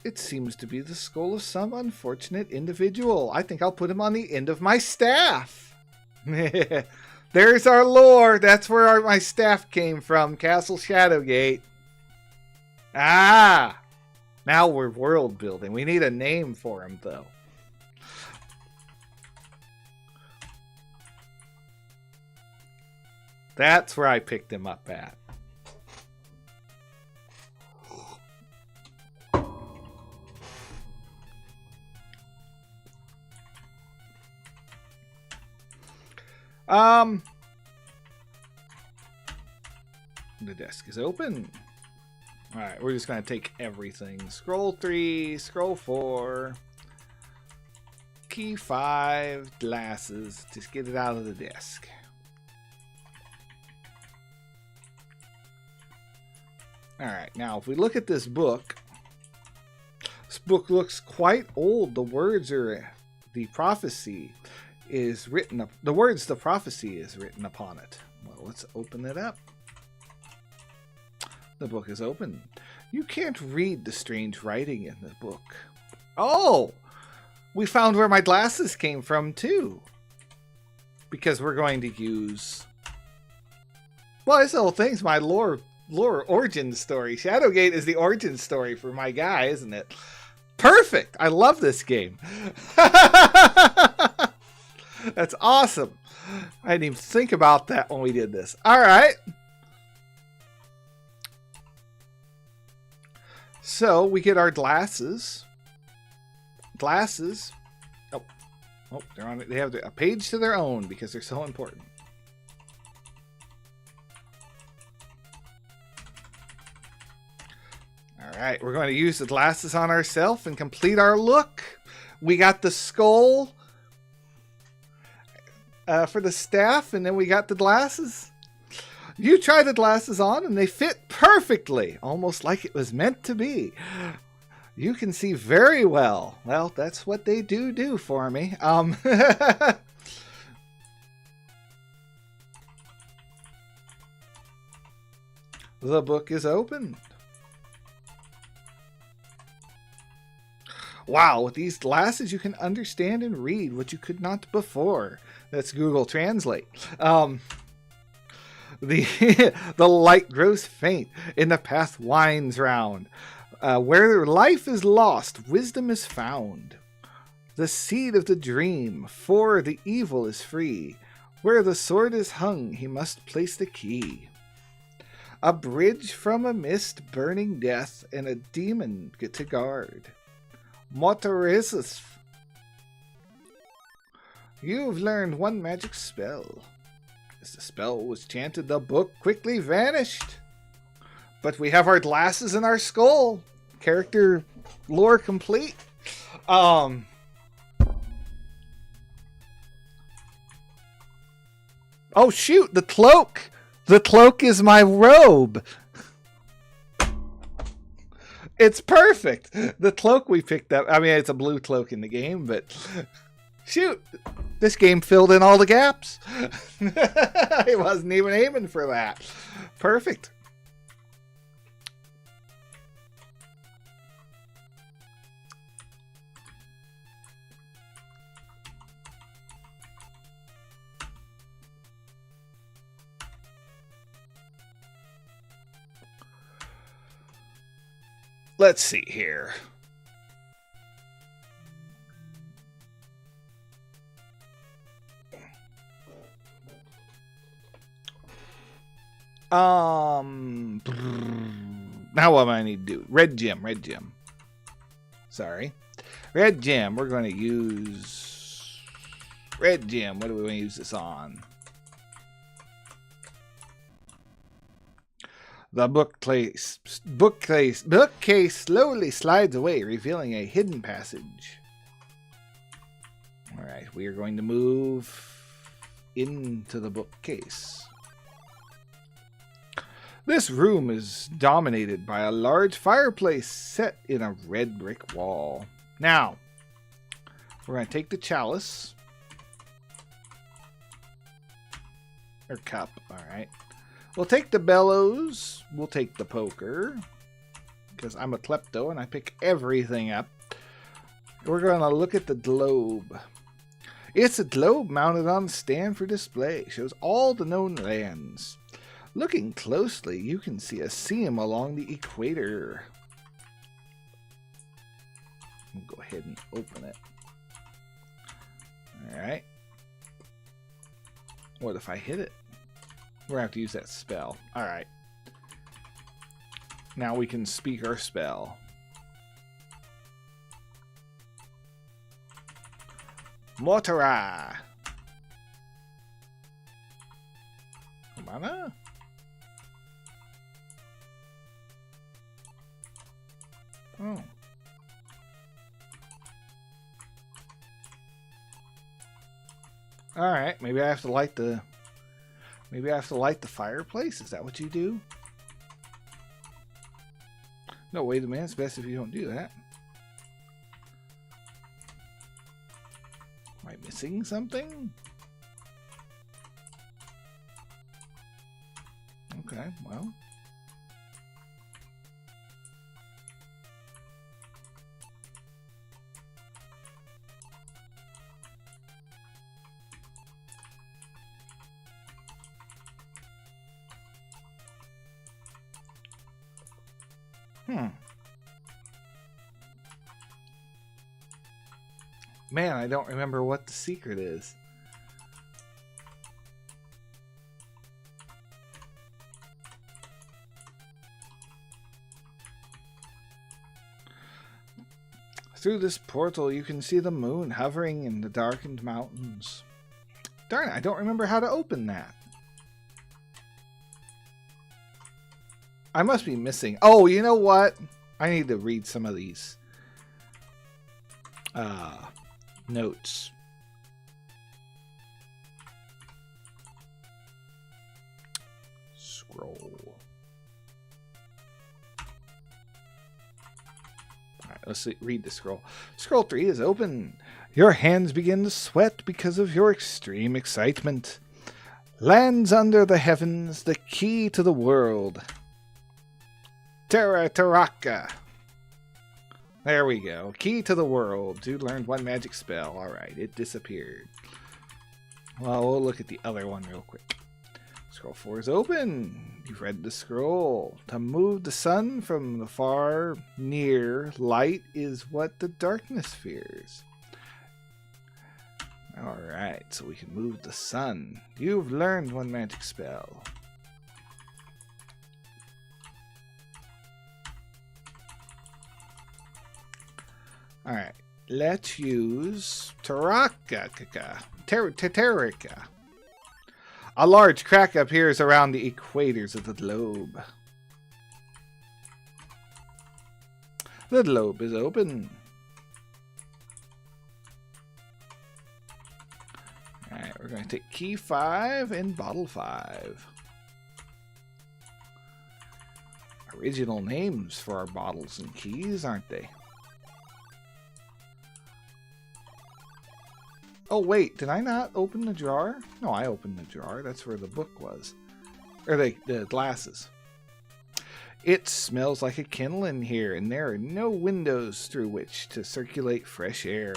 It seems to be the skull of some unfortunate individual. I think I'll put him on the end of my staff. There's our lore. That's where my staff came from. Castle Shadowgate. Ah! Now we're world building. We need a name for him, though. That's where I picked him up at. The desk is open. Alright, we're just going to take everything. Scroll 3, scroll 4, key 5, glasses. Just get it out of the desk. Alright, now if we look at this book looks quite old. The words are, the prophecy is written up. The words, the prophecy is written upon it. Well, let's open it up. The book is open. You can't read the strange writing in the book. Oh! We found where my glasses came from, too. Because we're going to use... Well, this whole thing's my lore origin story. Shadowgate is the origin story for my guy, isn't it? Perfect! I love this game. That's awesome. I didn't even think about that when we did this. All right. So we get our glasses. Glasses. Oh, they're on it. They have a page to their own because they're so important. All right, we're going to use the glasses on ourselves and complete our look. We got the skull for the staff, and then we got the glasses. You try the glasses on, and they fit perfectly, almost like it was meant to be. You can see very well. Well, that's what they do for me. The book is opened. Wow, with these glasses you can understand and read what you could not before. That's Google Translate. The light grows faint and the path winds round. Where life is lost, wisdom is found. The seed of the dream, for the evil is free. Where the sword is hung, he must place the key. A bridge from a mist, burning death, and a demon get to guard. Motorisis. You've learned one magic spell. As the spell was chanted, the book quickly vanished. But we have our glasses in our skull. Character lore complete. Oh shoot, the cloak. The cloak is my robe. It's perfect. The cloak we picked up. I mean, it's a blue cloak in the game, but shoot, this game filled in all the gaps. I wasn't even aiming for that. Perfect. Let's see here. Now what do I need to do? Red gem. Sorry. Red gem. We're going to use red gem. What do we want to use this on? The bookcase slowly slides away, revealing a hidden passage. Alright, we are going to move into the bookcase. This room is dominated by a large fireplace set in a red brick wall. Now, we're going to take the chalice. Or cup, alright. We'll take the bellows. We'll take the poker. Because I'm a klepto and I pick everything up. We're going to look at the globe. It's a globe mounted on a stand for display. It shows all the known lands. Looking closely, you can see a seam along the equator. I'll go ahead and open it. Alright. What if I hit it? We're going to have to use that spell. Alright. Now we can speak our spell. Motora. Mana? Oh. Alright, maybe I have to light the... Maybe I have to light the fireplace? Is that what you do? No, wait a minute. It's best if you don't do that. Am I missing something? Okay, well. Man, I don't remember what the secret is. Through this portal, you can see the moon hovering in the darkened mountains. Darn it, I don't remember how to open that. I must be missing. Oh, you know what? I need to read some of these notes. Scroll. Alright, let's read the scroll. Scroll 3 is open. Your hands begin to sweat because of your extreme excitement. Lands under the heavens, the key to the world. Taraka. There we go. Key to the world. You learned one magic spell. Alright, it disappeared. Well, we'll look at the other one real quick. Scroll 4 is open. You've read the scroll. To move the sun from the far near, light is what the darkness fears. Alright, so we can move the sun. You've learned one magic spell. Alright, let's use Taraka. Terrarica. A large crack appears around the equators of the globe. The globe is open. Alright, we're going to take key 5 and bottle 5. Original names for our bottles and keys, aren't they? Oh, wait, did I not open the jar? No, I opened the jar. That's where the book was. Or the glasses. It smells like a kennel in here, and there are no windows through which to circulate fresh air.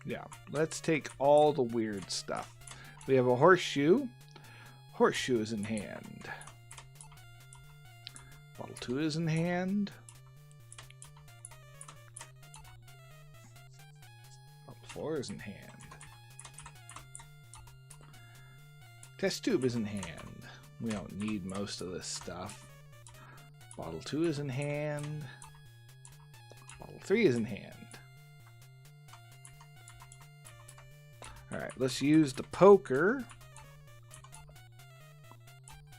Yeah, let's take all the weird stuff. We have a horseshoe. Horseshoe is in hand. Bottle 2 is in hand. 4 is in hand. Test tube is in hand. We don't need most of this stuff. Bottle 2 is in hand. Bottle 3 is in hand. Alright, let's use the poker.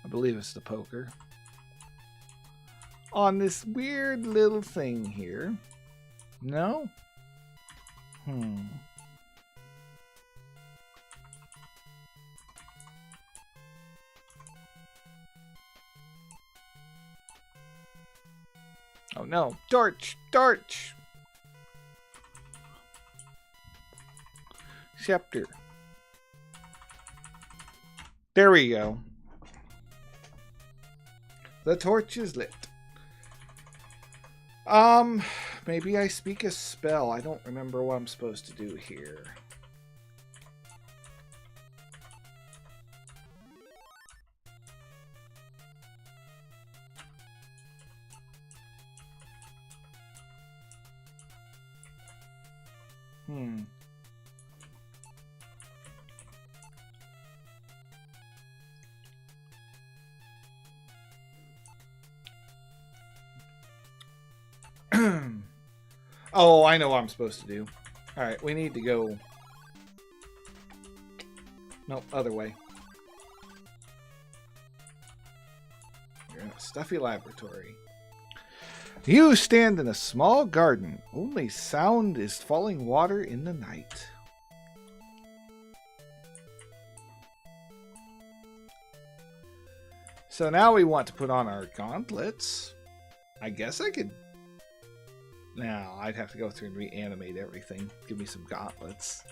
I believe it's the poker. On this weird little thing here. No? Oh no, torch! Torch! Scepter. There we go. The torch is lit. Maybe I speak a spell. I don't remember what I'm supposed to do here. Oh, I know what I'm supposed to do. Alright, we need to go... Nope, other way. You're in a stuffy laboratory. You stand in a small garden. Only sound is falling water in the night. So now we want to put on our gauntlets. I guess I could... No, I'd have to go through and reanimate everything. Give me some gauntlets.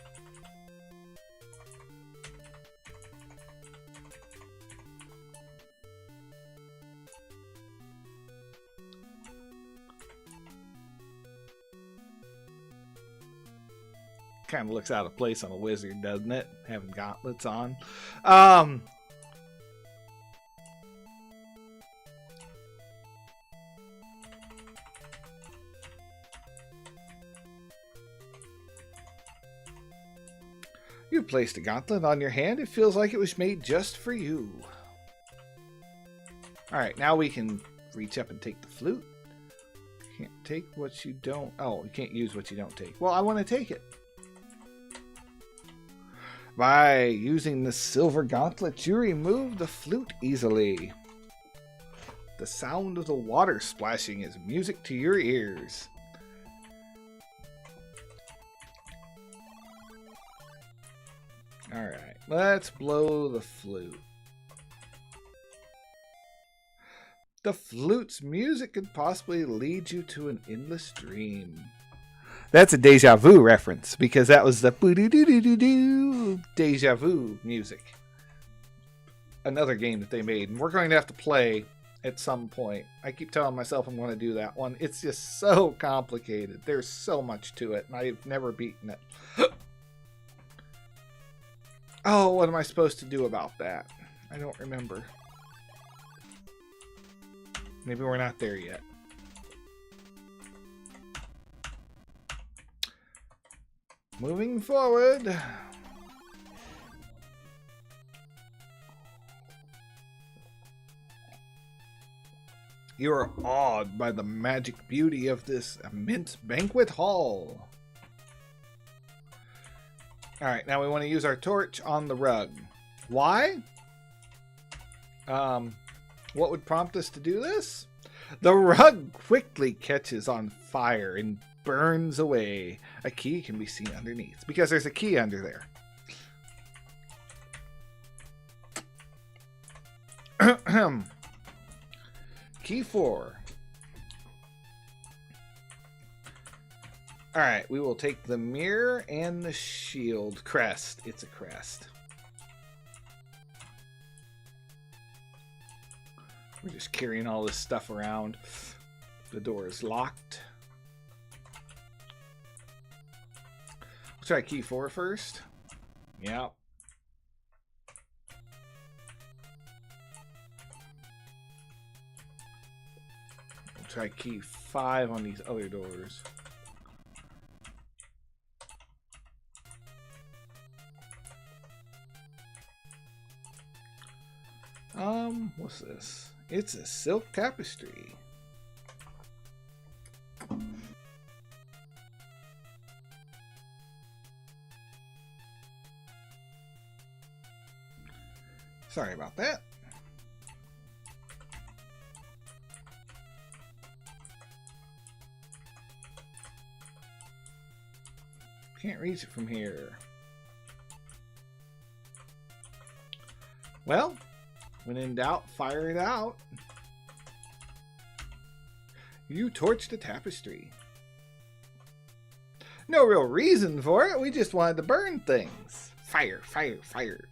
Kind of looks out of place on a wizard, doesn't it? Having gauntlets on. You placed a gauntlet on your hand. It feels like it was made just for you. Alright, now we can reach up and take the flute. Can't take what you don't... Oh, you can't use what you don't take. Well, I want to take it. By using the silver gauntlet, you remove the flute easily. The sound of the water splashing is music to your ears. Alright, let's blow the flute. The flute's music could possibly lead you to an endless dream. That's a deja vu reference, because that was the boo-doo-doo-doo-doo deja vu music. another game that they made, and we're going to have to play at some point. I keep telling myself I'm going to do that one. It's just so complicated. There's so much to it, and I've never beaten it. Oh, what am I supposed to do about that? I don't remember. Maybe we're not there yet. Moving forward. You are awed by the magic beauty of this immense banquet hall. Alright, now we want to use our torch on the rug. Why? What would prompt us to do this? The rug quickly catches on fire and burns away. A key can be seen underneath, because there's a key under there. Key 4. Alright, we will take the mirror and the shield. Crest. It's a crest. We're just carrying all this stuff around. The door is locked. Let's try key 4 first. Yep. We'll try key 5 on these other doors. What's this? It's a silk tapestry. Sorry about that. Can't reach it from here. Well, when in doubt, fire it out. You torched the tapestry. No real reason for it. We just wanted to burn things. Fire, fire, fire.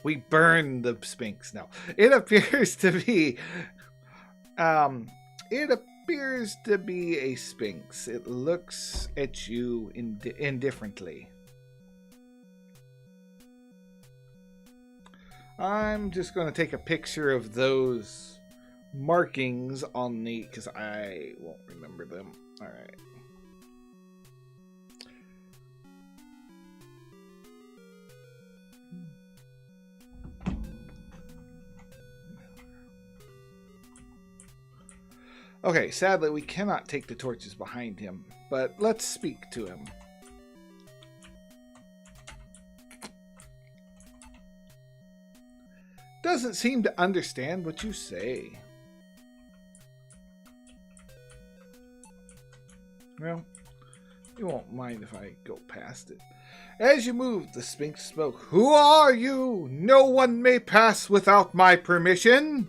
We burn the Sphinx now. It appears to be a Sphinx. It looks at you indifferently. I'm just going to take a picture of those markings on the, because I won't remember them. All right. Okay, sadly we cannot take the torches behind him, but let's speak to him. Doesn't seem to understand what you say. Well, you won't mind if I go past it. As you moved, the Sphinx spoke. Who are you? No one may pass without my permission.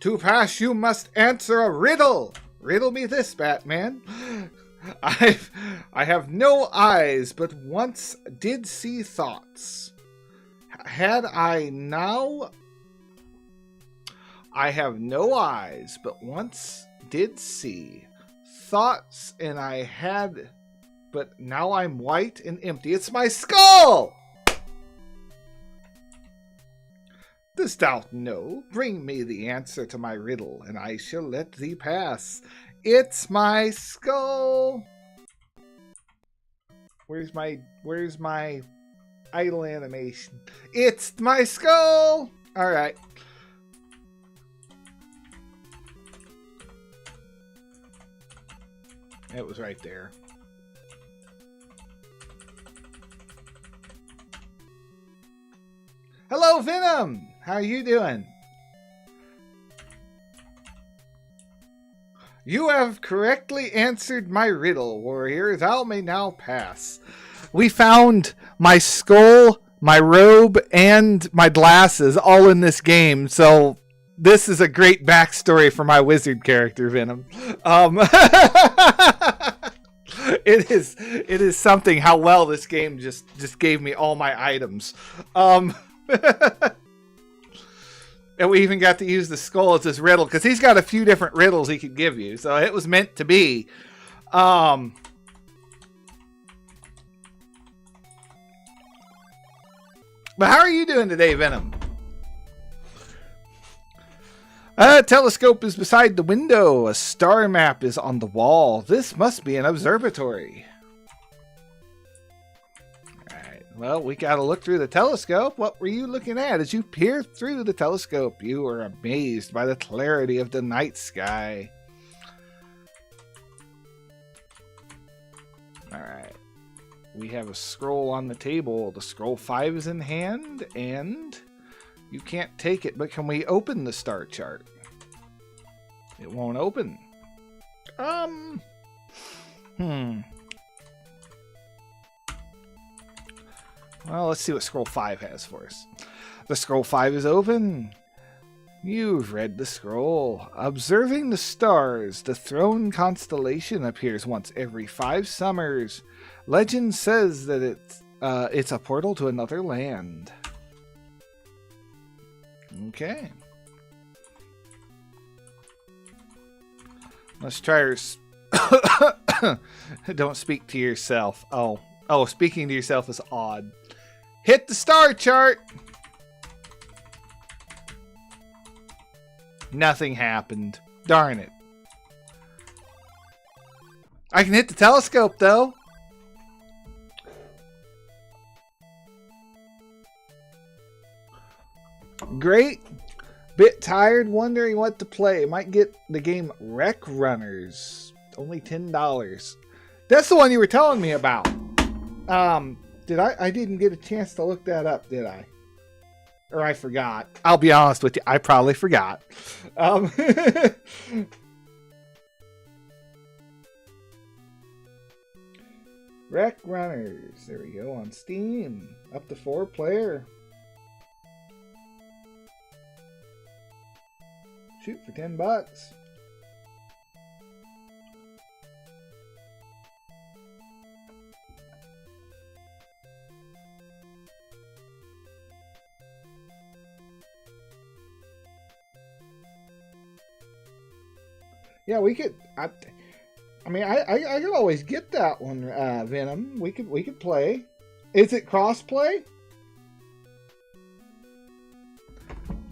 To pass, you must answer a riddle. Riddle me this, Batman. I have no eyes, but once did see thoughts. Had I now... I have no eyes, but once did see thoughts, and I had... But now I'm white and empty. It's my skull! Dost thou know? Bring me the answer to my riddle, and I shall let thee pass. It's my skull. Where's my idle animation? It's my skull. All right. It was right there. Hello, Venom. How are you doing? You have correctly answered my riddle, warrior. Thou may now pass. We found my skull, my robe, and my glasses all in this game, so this is a great It is something how well this game just gave me all my items. And we even got to use the skull as this riddle, because he's got a few different riddles he could give you. So it was meant to be. But how are you doing today, Venom? A telescope is beside the window. A star map is on the wall. This must be an observatory. Alright, well, we gotta look through the telescope. What were you looking at? As you peer through the telescope, you are amazed by the clarity of the night sky. Alright. We have a scroll on the table. The scroll 5 is in hand, and you can't take it, but can we open the star chart? It won't open. Well, let's see what scroll 5 has for us. The scroll 5 is open. You've read the scroll. Observing the stars, the throne constellation appears once every 5 summers. Legend says that it's a portal to another land. Okay. Let's try her. Don't speak to yourself. Oh, speaking to yourself is odd. Hit the star chart. Nothing happened. Darn it. I can hit the telescope, though. Great. Bit tired, wondering what to play. Might get the game Wreck Runners. Only $10. That's the one you were telling me about. Did I didn't get a chance to look that up, did I? Or I forgot. I'll be honest with you, I probably forgot. Wreck Runners. There we go, on Steam. Up to 4-player. Shoot for $10. Yeah, we could. I mean, I could always get that one, Venom. We could play. Is it cross-play?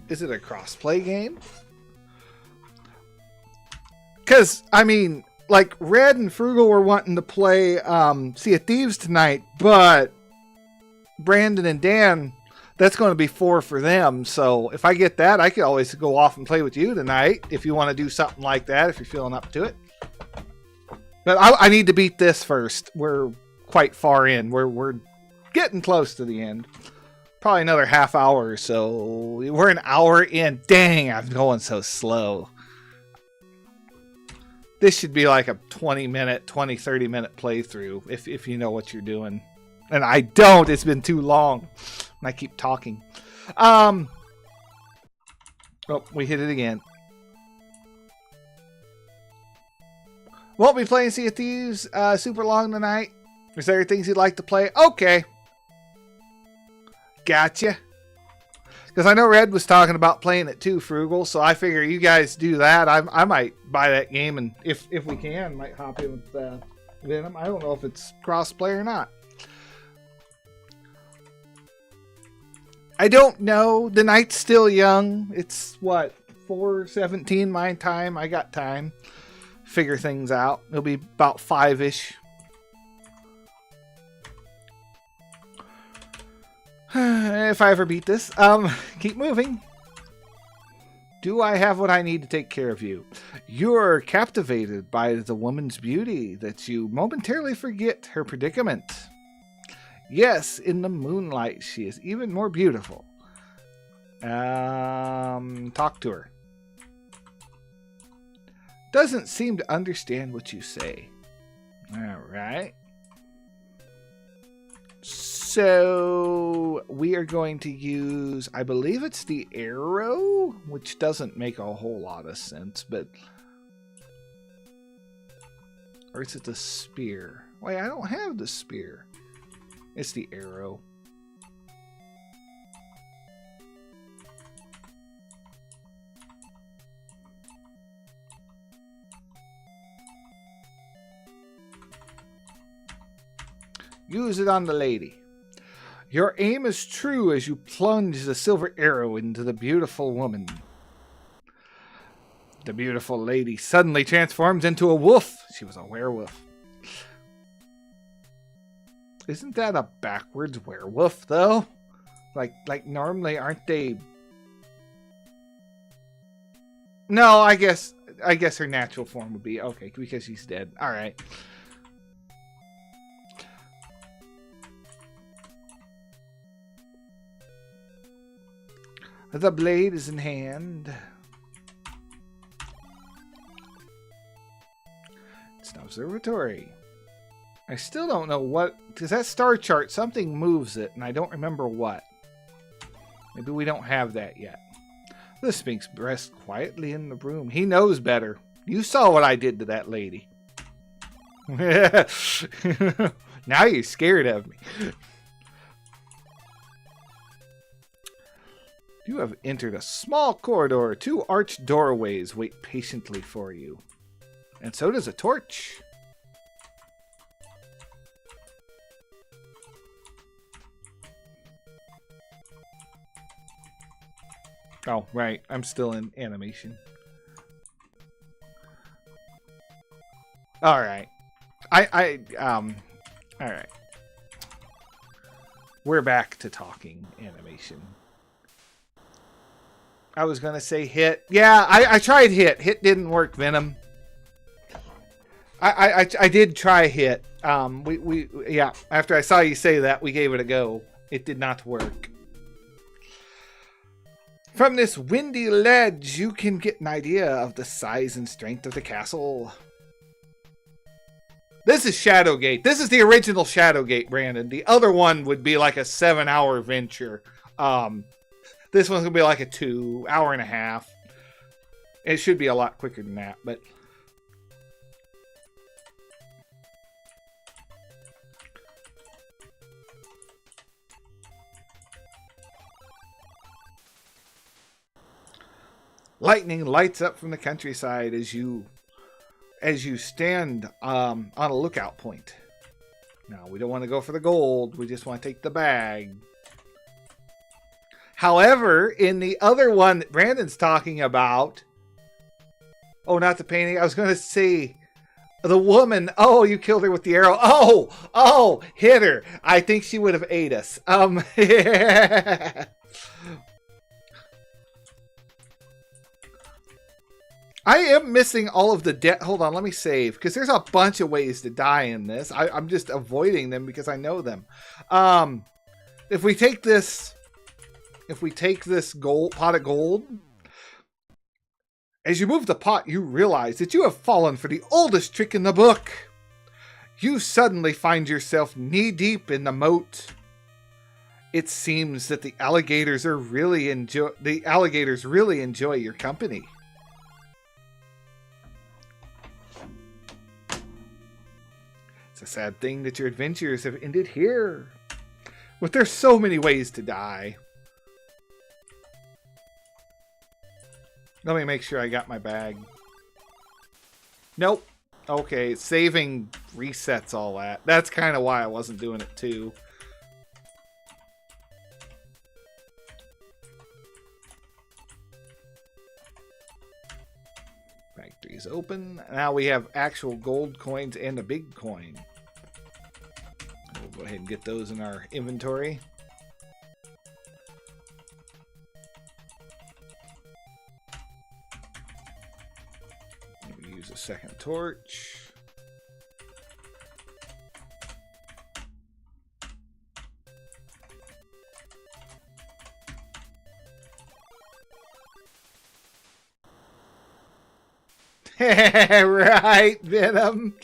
Is it a cross-play game? Because, I mean, like, Red and Frugal were wanting to play Sea of Thieves tonight, but Brandon and Dan, that's going to be 4 for them. So if I get that, I could always go off and play with you tonight if you want to do something like that, if you're feeling up to it. But I need to beat this first. We're quite far in. We're getting close to the end. Probably another half hour or so. We're an hour in. Dang, I'm going so slow. This should be like a 30 minute playthrough if you know what you're doing. And I don't. It's been too long. And I keep talking. Oh, we hit it again. Won't be playing Sea of Thieves super long tonight. Is there things you'd like to play? Okay. Gotcha. Because I know Red was talking about playing it too, Frugal. So I figure you guys do that. I might buy that game, and if we can, might hop in with Venom. I don't know if it's cross-play or not. I don't know. The night's still young. It's what, 4:17 my time. I got time. Figure things out. It'll be about 5-ish. If I ever beat this. Keep moving. Do I have what I need to take care of you? You're captivated by the woman's beauty that you momentarily forget her predicament. Yes, in the moonlight she is even more beautiful. Talk to her. Doesn't seem to understand what you say. Alright. So we are going to use, I believe it's the arrow, which doesn't make a whole lot of sense, but Or is it the spear? Wait, I don't have the spear. It's the arrow. Use it on the lady. Your aim is true as you plunge the silver arrow into the beautiful woman. The beautiful lady suddenly transforms into a wolf. She was a werewolf. Isn't that a backwards werewolf, though? Like normally, aren't they? No, I guess her natural form would be okay because she's dead. All right. The blade is in hand. It's an observatory. I still don't know what... Because that star chart, something moves it, and I don't remember what. Maybe we don't have that yet. The Sphinx rests quietly in the room. He knows better. You saw what I did to that lady. Now you're scared of me. You have entered a small corridor. 2 arched doorways wait patiently for you. And so does a torch. Oh, right. I'm still in animation. All right. All right. We're back to talking animation. I was going to say hit. Yeah, I tried hit. Hit didn't work, Venom. I did try hit. Yeah, after I saw you say that, we gave it a go. It did not work. From this windy ledge, you can get an idea of the size and strength of the castle. This is Shadowgate. This is the original Shadowgate, Brandon. The other one would be like a 7-hour venture. This one's going to be like a 2 hour and a half. It should be a lot quicker than that, but... Lightning lights up from the countryside as you stand on a lookout point. Now, we don't want to go for the gold. We just want to take the bag. However, in the other one that Brandon's talking about... Oh, not the painting. I was going to say the woman. Oh, you killed her with the arrow. Oh, hit her. I think she would have ate us. I am missing all of the death. Hold on, let me save. Because there's a bunch of ways to die in this. I'm just avoiding them because I know them. If we take this pot of gold, as you move the pot, you realize that you have fallen for the oldest trick in the book. You suddenly find yourself knee-deep in the moat. It seems that the alligators really enjoy your company. It's a sad thing that your adventures have ended here. But there's so many ways to die. Let me make sure I got my bag. Nope. Okay, saving resets all that. That's kind of why I wasn't doing it too. Factory's open. Now we have actual gold coins and a big coin. We'll go ahead and get those in our inventory. Use a second torch. Right, Venom.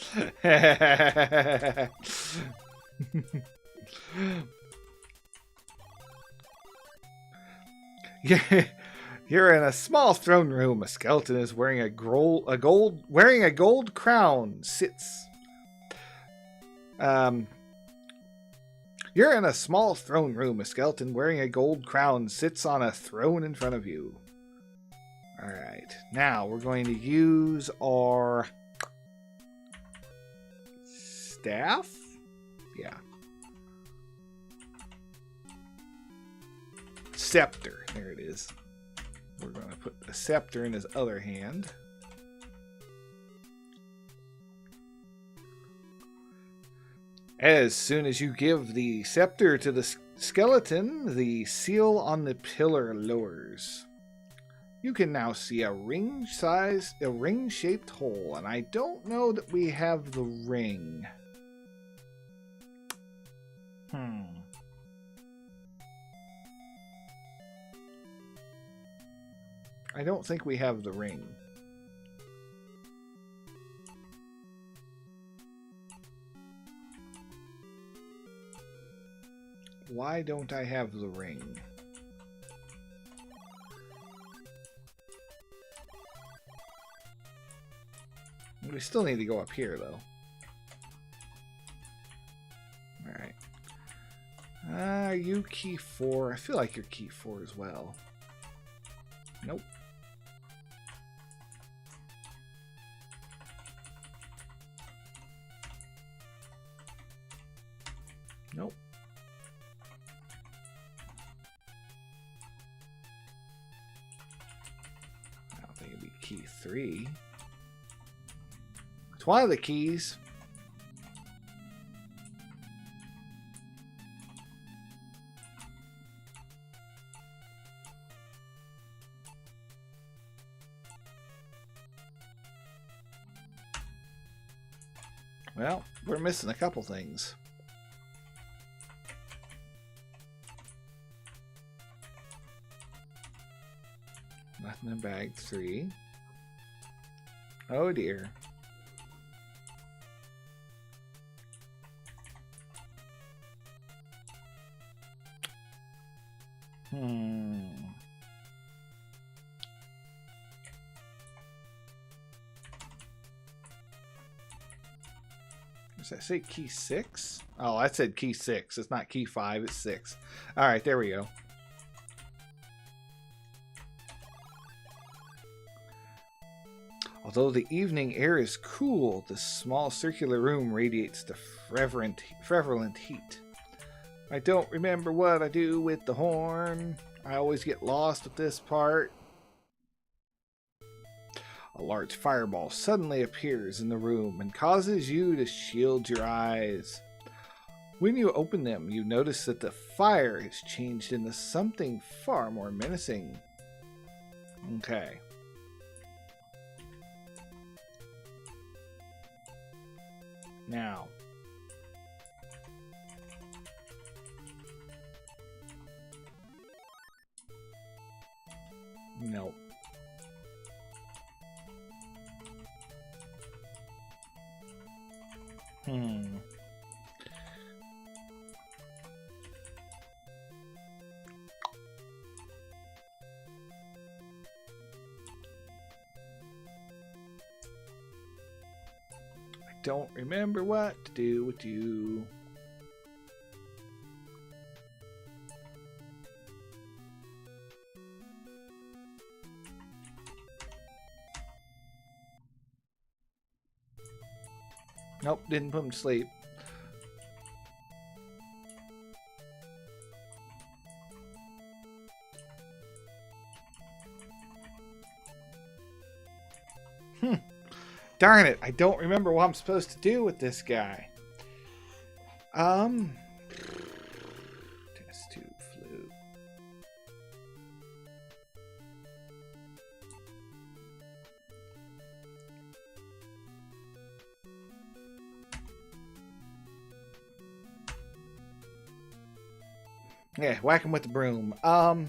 Yeah. You're in a small throne room. A skeleton is wearing a gold crown sits You're in a small throne room. A skeleton wearing a gold crown sits on a throne in front of you. Alright, now we're going to use our staff? Yeah. Scepter. There it is. We're going to put the scepter in his other hand. As soon as you give the scepter to the skeleton, the seal on the pillar lowers. You can now see a ring-shaped hole, and I don't know that we have the ring. I don't think we have the ring. Why don't I have the ring? We still need to go up here, though. Alright. Are you key 4? I feel like you're key 4 as well. Nope. Nope. I don't think it'd be key 3. It's one of the keys. Well, we're missing a couple things. Nothing in bag 3. Oh dear. Does that say key 6? Oh, I said key 6. It's not key 5, it's 6. Alright, there we go. Although the evening air is cool, the small circular room radiates the prevalent heat. I don't remember what I do with the horn. I always get lost with this part. A large fireball suddenly appears in the room and causes you to shield your eyes. When you open them, you notice that the fire has changed into something far more menacing. Okay. Now. Nope. I don't remember what to do with you. Nope, didn't put him to sleep. Darn it, I don't remember what I'm supposed to do with this guy. Test tube flute. Yeah, whack him with the broom. I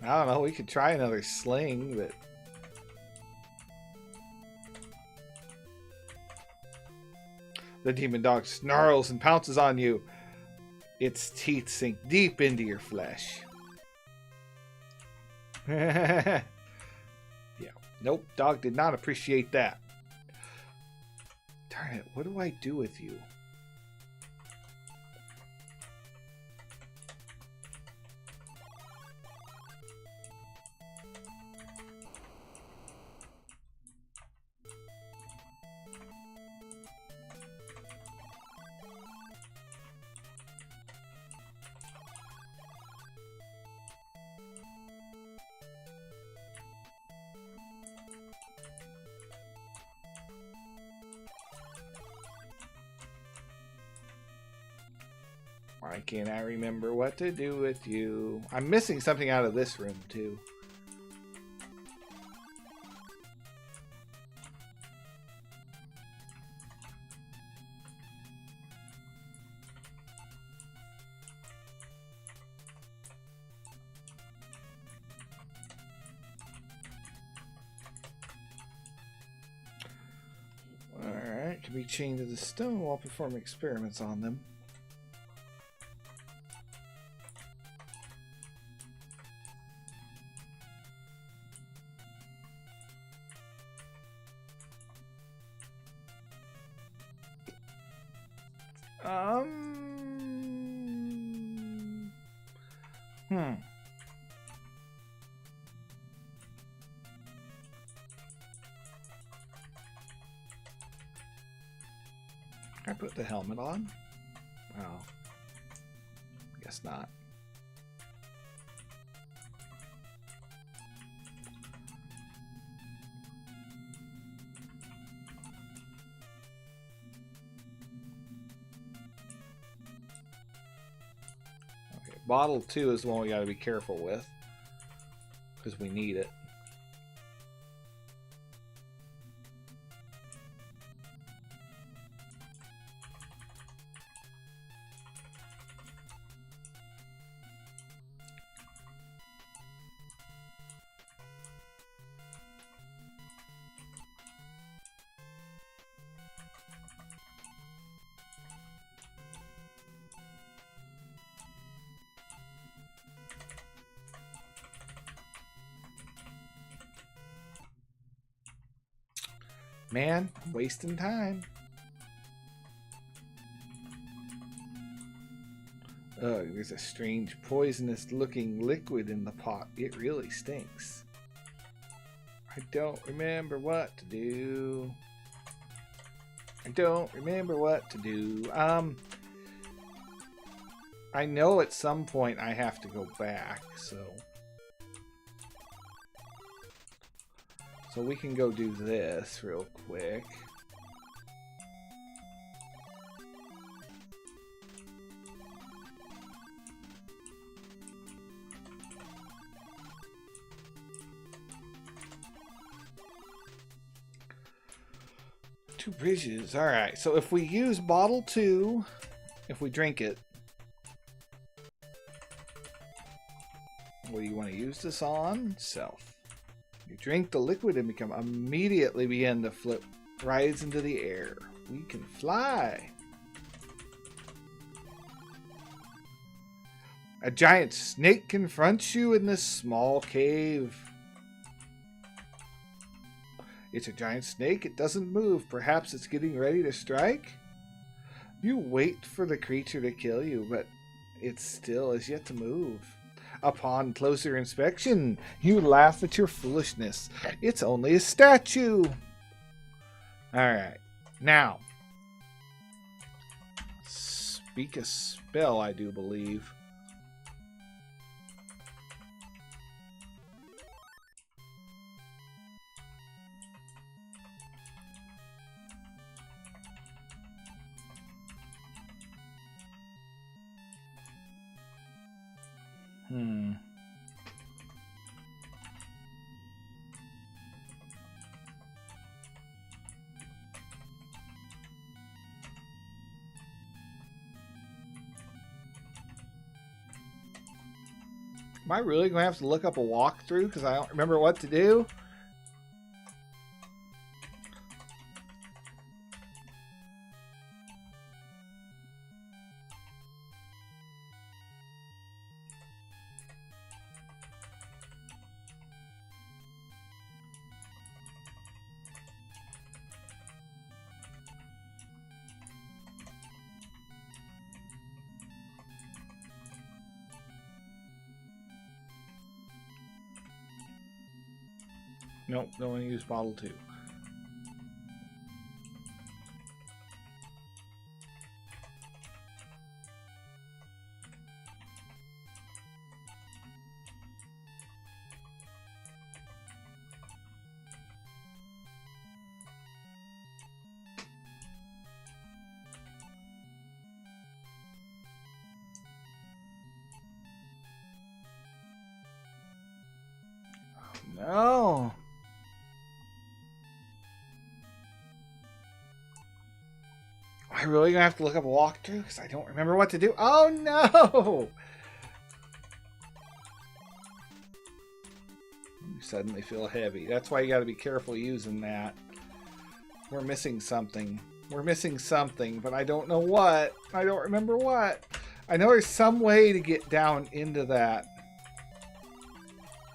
don't know, we could try another sling, but... The demon dog snarls and pounces on you. Its teeth sink deep into your flesh. Yeah. Nope, dog did not appreciate that. Darn it, what do I do with you? Why can't I remember what to do with you? I'm missing something out of this room, too. Alright, can be chained to the stone while performing experiments on them. Can I put the helmet on? Oh. Guess not. Okay, bottle 2 is the one we got to be careful with, because we need it. Man, I'm wasting time. Ugh, there's a strange poisonous looking liquid in the pot. It really stinks. I don't remember what to do. I don't remember what to do. I know at some point I have to go back, so we can go do this real quick. Two bridges. All right. So if we use bottle 2, if we drink it, what do you want to use this on? Self. You drink the liquid and immediately begin to flip, rise into the air. We can fly. A giant snake confronts you in this small cave. It's a giant snake. It doesn't move. Perhaps it's getting ready to strike. You wait for the creature to kill you, but it still is yet to move. Upon closer inspection, you laugh at your foolishness. It's only a statue. Alright. Now, speak a spell, I do believe. Am I really going to have to look up a walkthrough because I don't remember what to do? Nope, don't want to use bottle 2. No. Am I really gonna have to look up a walkthrough because I don't remember what to do? Oh no! You suddenly feel heavy. That's why you got to be careful using that. We're missing something. We're missing something, but I don't know what. I don't remember what. I know there's some way to get down into that.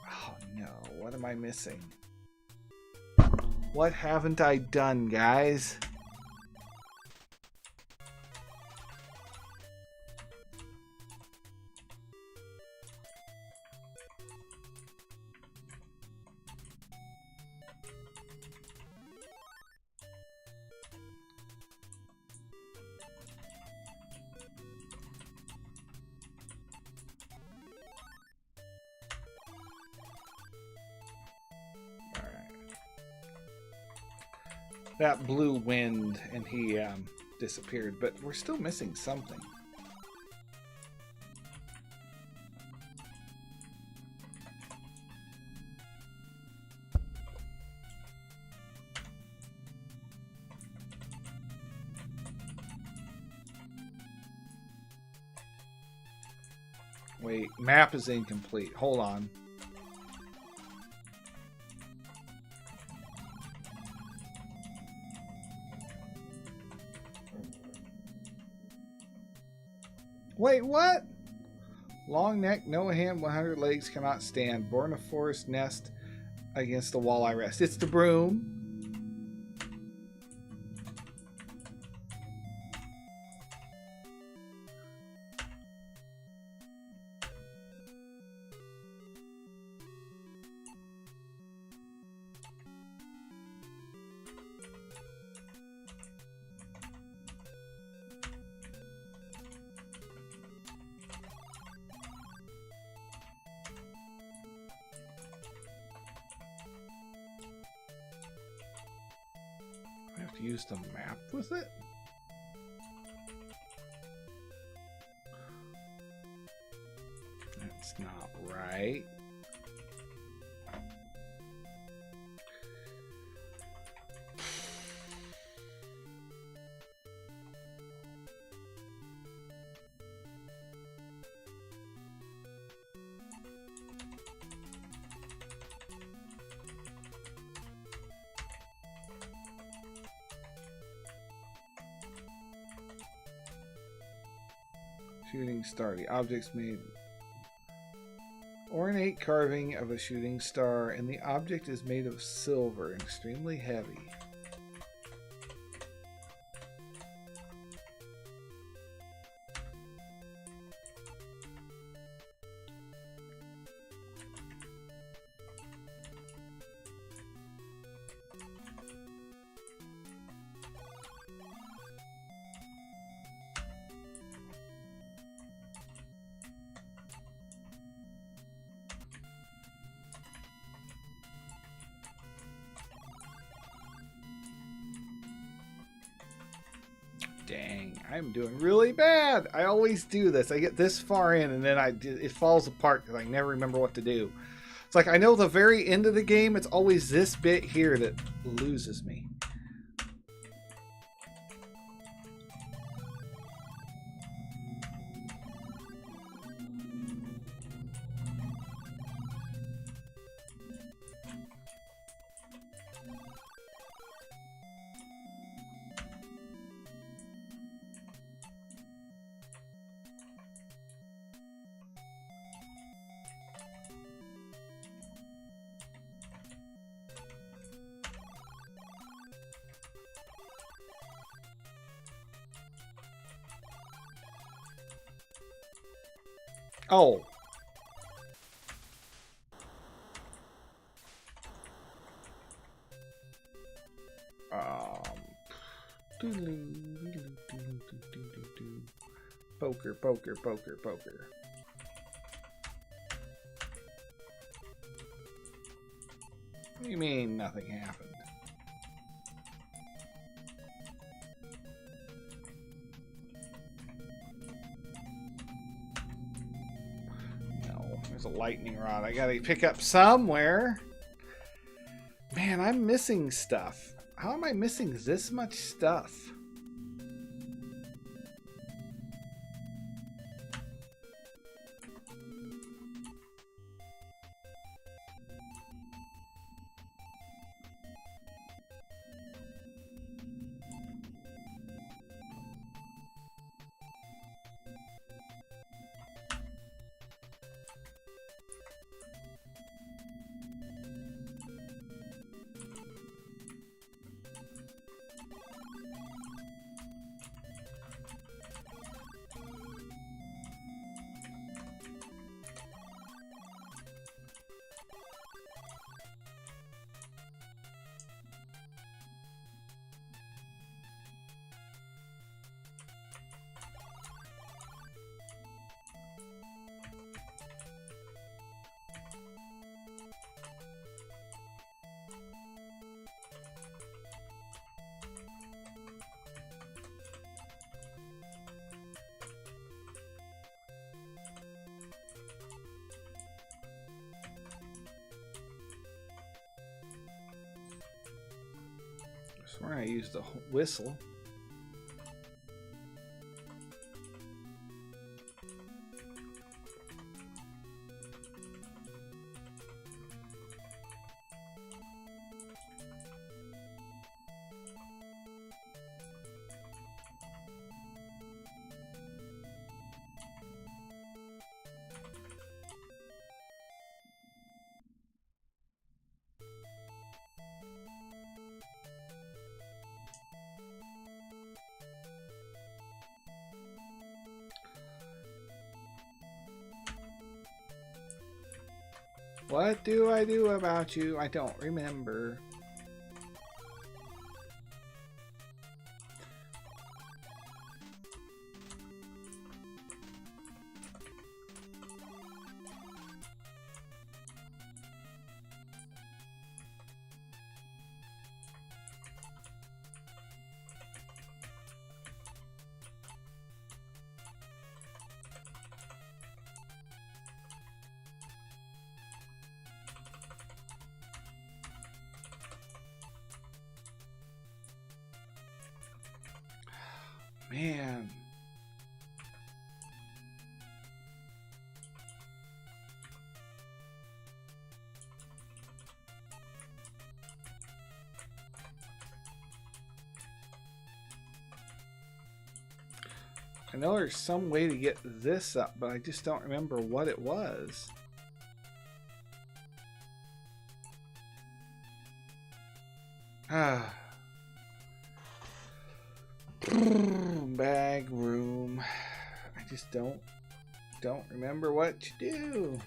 Oh no, what am I missing? What haven't I done, guys? That blew wind and he disappeared, but we're still missing something. Wait, map is incomplete. Hold on. Wait, what? Long neck, no hand, 100 legs, cannot stand. Born a forest nest against the wall I rest. It's the broom. Use the map with it? That's not right. Shooting star. The object's made ornate carving of a shooting star, and the object is made of silver and extremely heavy. Dang, I'm doing really bad. I always do this. I get this far in and then it falls apart because I never remember what to do. It's like I know the very end of the game, it's always this bit here that loses me. Oh. Poker, poker, poker, poker. What do you mean nothing happened? No, there's a lightning rod I gotta pick up somewhere. Man, I'm missing stuff. How am I missing this much stuff? I swear I used the whistle. What do I do about you? I don't remember. Man. I know there's some way to get this up, but I just don't remember what it was. Ah. Bag room. I just don't remember what to do.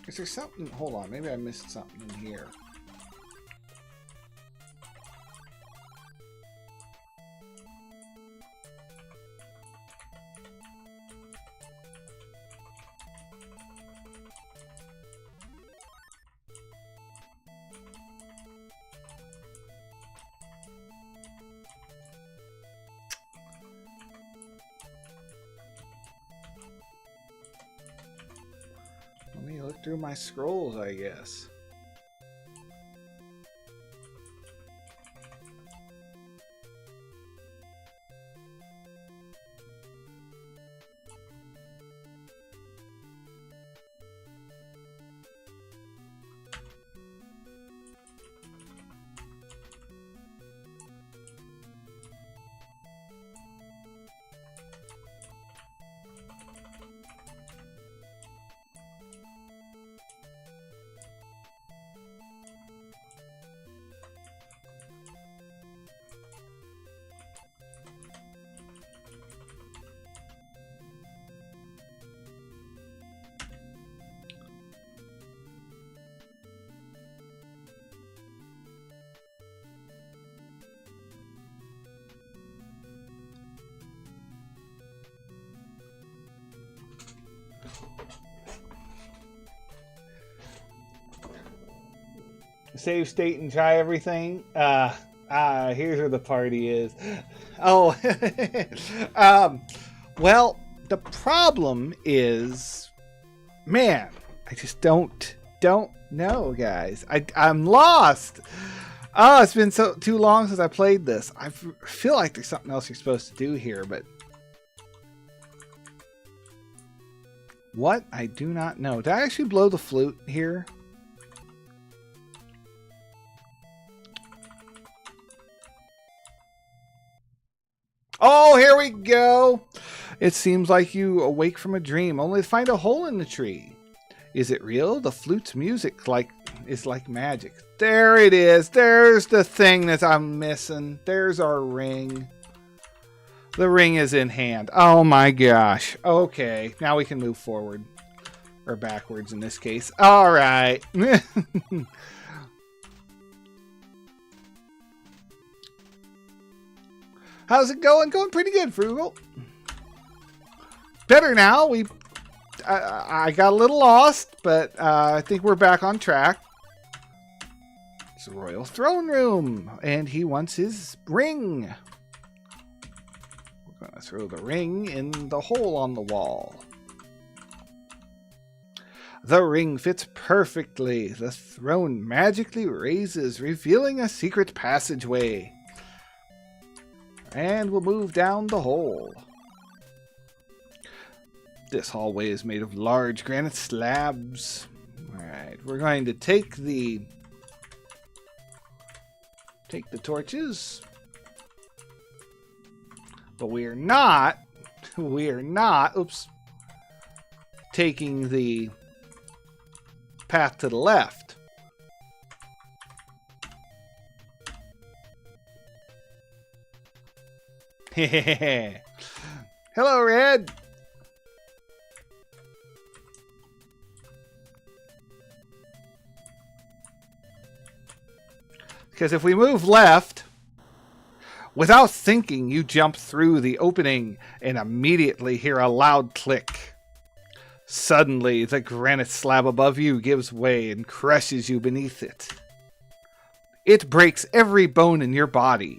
Is there something? Hold on, maybe I missed something in here. Let me look through my scrolls, I guess. save state and try everything. Here's where the party is. Oh, well, the problem is, man, I just don't know, guys. I'm lost. Oh, it's been too long since I played this. I feel like there's something else you're supposed to do here, but what? I do not know. Did I actually blow the flute here? Oh, here we go. It seems like you awake from a dream, only to find a hole in the tree. Is it real? The flute's music is like magic. There it is. There's the thing that I'm missing. There's our ring. The ring is in hand. Oh my gosh. Okay, now we can move forward. Or backwards in this case. All right. How's it going? Going pretty good, Frugal. Better now. I got a little lost, but I think we're back on track. It's a royal throne room, and he wants his ring. We're going to throw the ring in the hole on the wall. The ring fits perfectly. The throne magically raises, revealing a secret passageway. And we'll move down the hole. This hallway is made of large granite slabs. Alright, we're going to take the torches. But we are not, oops, taking the path to the left. Hello, Red. Because if we move left, without thinking, you jump through the opening and immediately hear a loud click. Suddenly, the granite slab above you gives way and crushes you beneath it. It breaks every bone in your body.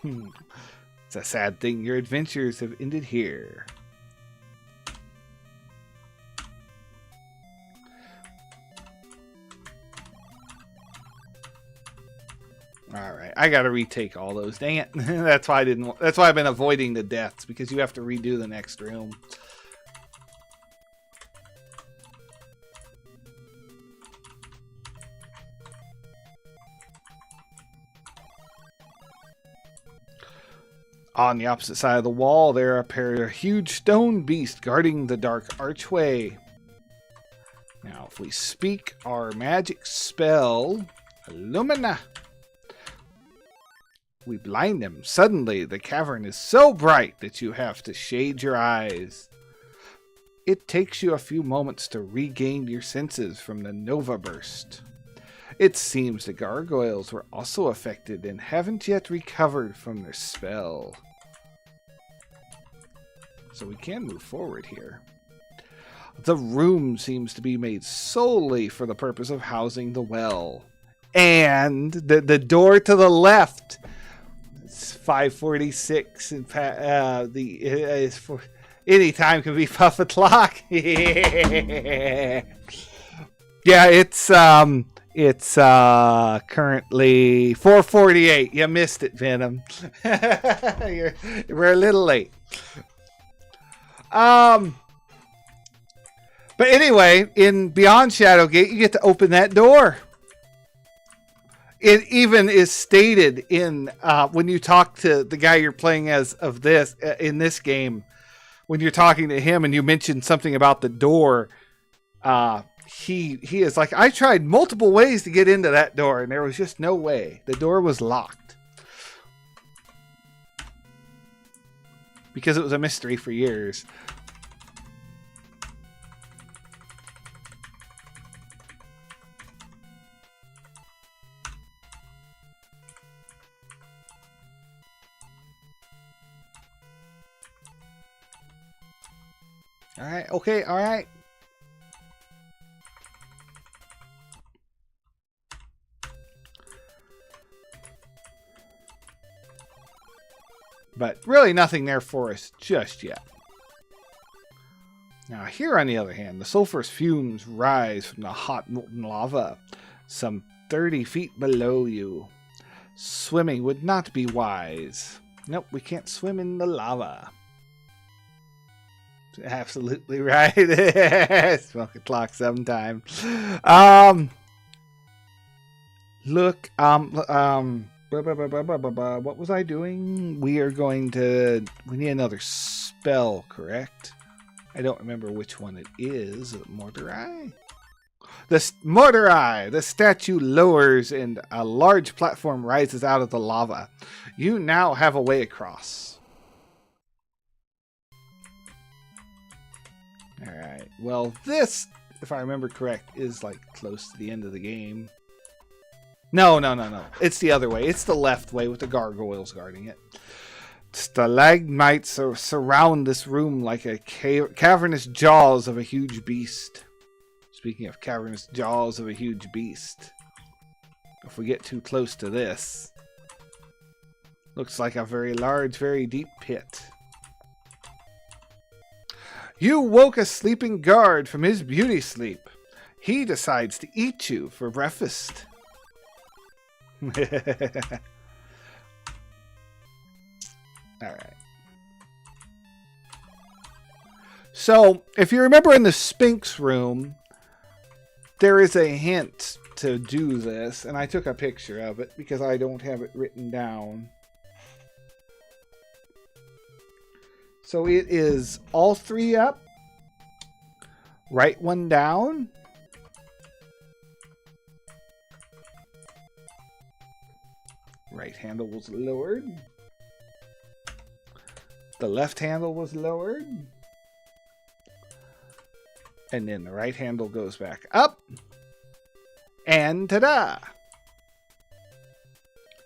It's a sad thing your adventures have ended here. Alright, I gotta retake all those. Dang it. That's why I've been avoiding the deaths, because you have to redo the next room. On the opposite side of the wall, there appear a huge stone beast guarding the dark archway. Now, if we speak our magic spell, Illumina, we blind them. Suddenly, the cavern is so bright that you have to shade your eyes. It takes you a few moments to regain your senses from the Nova Burst. It seems the gargoyles were also affected and haven't yet recovered from their spell. So we can move forward here. The room seems to be made solely for the purpose of housing the well. And the door to the left, it's 546, and is for any time can be puff o'clock. Yeah, it's currently 4:48. You missed it, Venom. We're a little late. But anyway, in Beyond Shadowgate, you get to open that door. It even is stated in when you talk to the guy you're playing as of this in this game, when you're talking to him and you mention something about the door, he is like, I tried multiple ways to get into that door and there was just no way. The door was locked. Because it was a mystery for years. All right, okay, all right. But really nothing there for us just yet. Now here, on the other hand, the sulfurous fumes rise from the hot molten lava some 30 feet below you. Swimming would not be wise. Nope, we can't swim in the lava. Absolutely right. Smoke a clock sometime. Look, what was I doing? We need another spell, correct? I don't remember which one it is. Mortar Eye? The Mortar Eye! The statue lowers and a large platform rises out of the lava. You now have a way across. Alright, well this, if I remember correct, is like close to the end of the game. No. It's the other way. It's the left way with the gargoyles guarding it. Stalagmites surround this room like a cavernous jaws of a huge beast. Speaking of cavernous jaws of a huge beast, if we get too close to this, looks like a very large, very deep pit. You woke a sleeping guard from his beauty sleep. He decides to eat you for breakfast. Alright. So, if you remember in the Sphinx room, there is a hint to do this, and I took a picture of it because I don't have it written down. So it is all three up, right one down, right handle was lowered. The left handle was lowered. And then the right handle goes back up. And ta-da!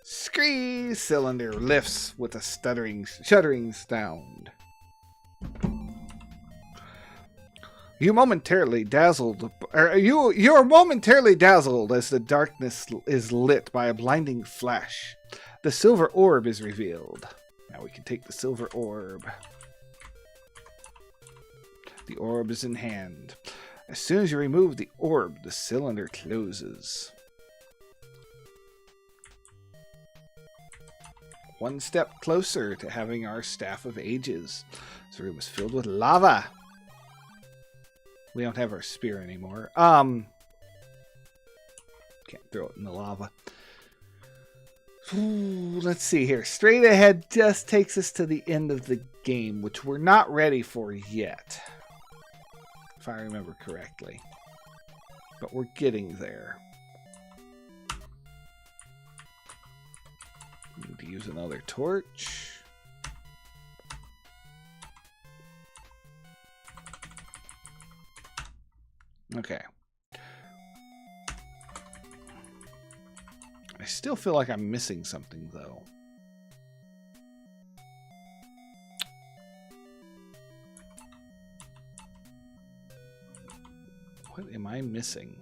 Scree! Cylinder lifts with a shuddering sound. You're momentarily dazzled as the darkness is lit by a blinding flash. The silver orb is revealed. Now we can take the silver orb. The orb is in hand. As soon as you remove the orb, the cylinder closes. One step closer to having our Staff of Ages. This room is filled with lava. We don't have our spear anymore. Can't throw it in the lava. Ooh, let's see here. Straight ahead just takes us to the end of the game, which we're not ready for yet, if I remember correctly. But we're getting there. Need to use another torch. Okay. I still feel like I'm missing something, though. What am I missing?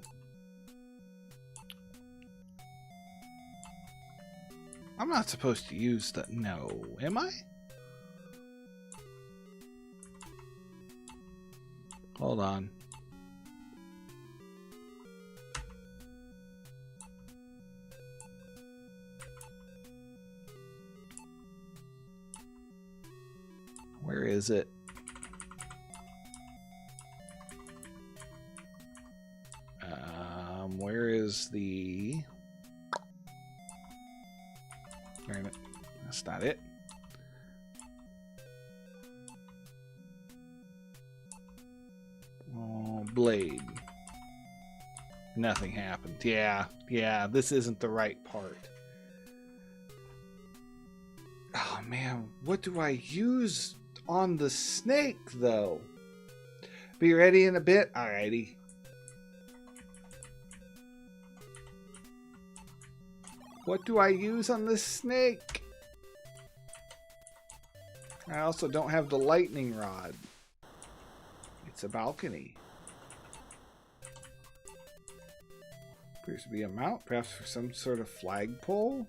I'm not supposed to use the... No, am I? Hold on. Where is it? Where is the... Wait a minute. That's not it. Oh, blade. Nothing happened. Yeah, this isn't the right part. Oh man, what do I use on the snake though? Be ready in a bit? Alrighty. What do I use on this snake? I also don't have the lightning rod. It's a balcony. Appears to be a mount, perhaps for some sort of flagpole.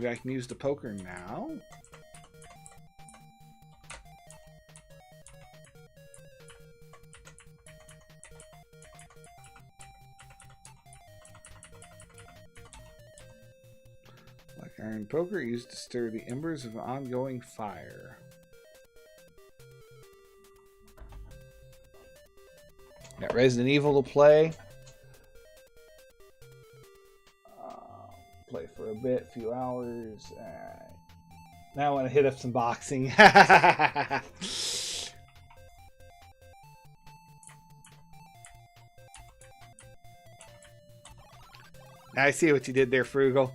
Maybe I can use the poker now. Black iron poker used to stir the embers of ongoing fire. Got Resident Evil to play. Play for a bit, few hours. Alright. Now I want to hit up some boxing. I see what you did there, Frugal.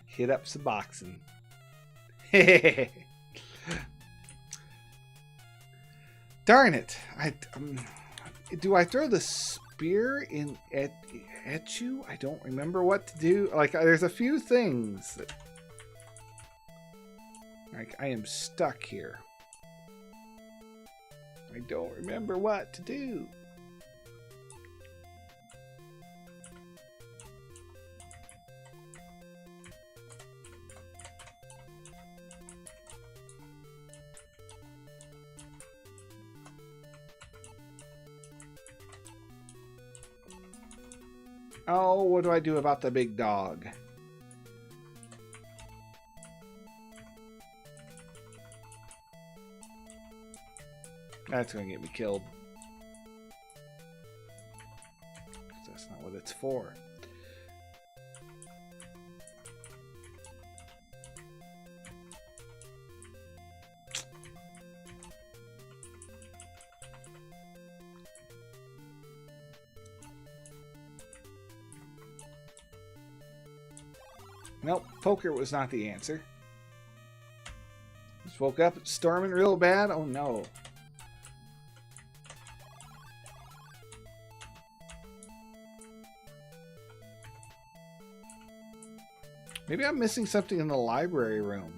Hit up some boxing. Darn it. Do I throw the spear in at you? I don't remember what to do. Like, there's a few things that, like, I am stuck here. I don't remember what to do. Oh, what do I do about the big dog? That's going to get me killed. That's not what it's for. Nope, poker was not the answer. Just woke up, it's storming real bad. Oh no. Maybe I'm missing something in the library room.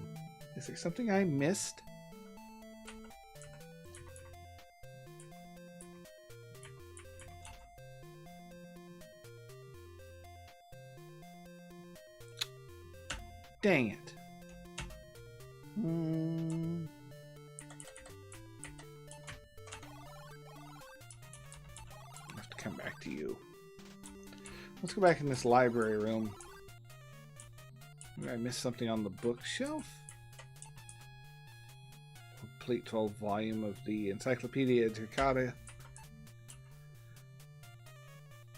Is there something I missed? Dang it. I have to come back to you. Let's go back in this library room. Maybe I missed something on the bookshelf? Complete 12 volume of the Encyclopedia Dracata.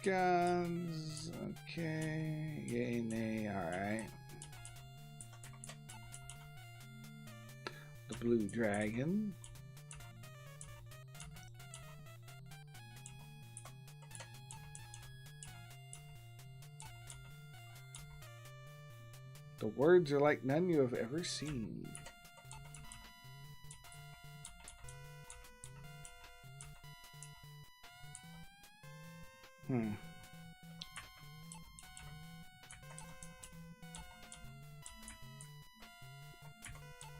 Guns. Okay. Yay, nay. Alright. The Blue Dragon. The words are like none you have ever seen.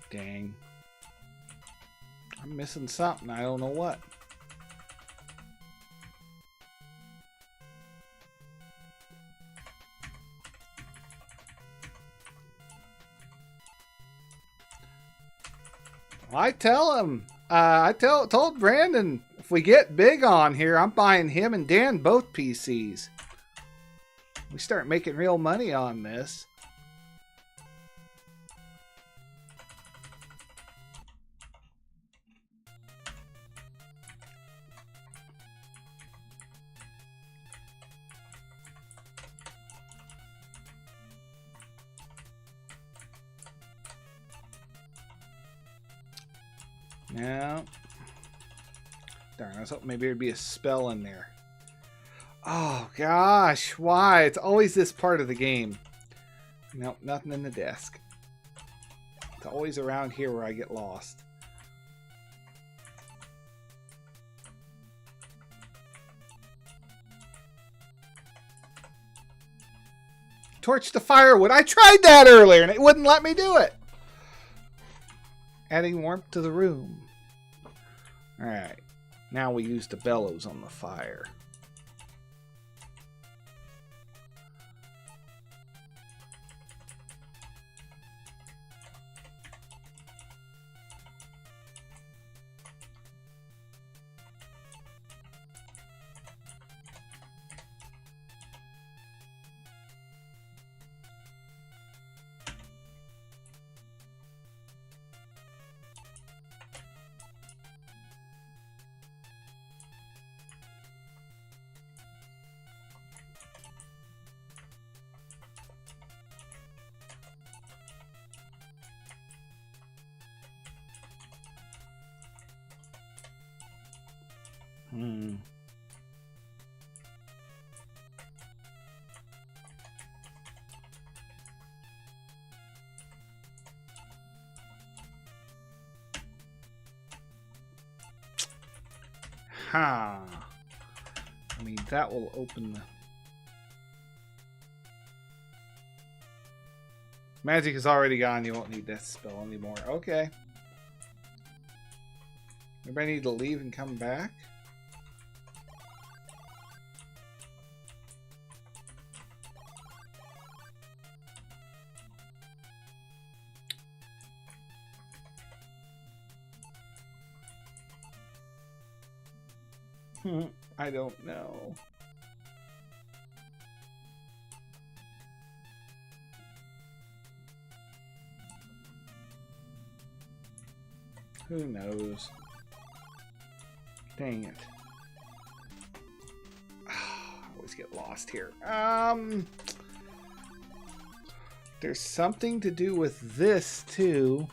Dang. I'm missing something. I don't know what. I tell him. Told Brandon if we get big on here, I'm buying him and Dan both PCs. We start making real money on this. No. Darn, I was hoping maybe there'd be a spell in there. Oh, gosh. Why? It's always this part of the game. Nope, nothing in the desk. It's always around here where I get lost. Torch the firewood. I tried that earlier and it wouldn't let me do it. Adding warmth to the room. Alright. Now we use the bellows on the fire. Hmm. Ha. I mean, that will open the... Magic is already gone. You won't need that spell anymore. Okay. Everybody need to leave and come back? I don't know. Who knows? Dang it. I always get lost here. There's something to do with this too.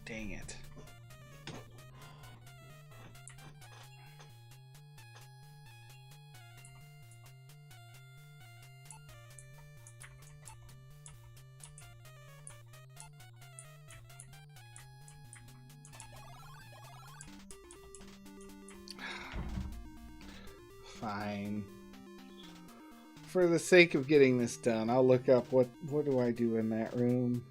Dang it. Fine. For the sake of getting this done, I'll look up what do I do in that room.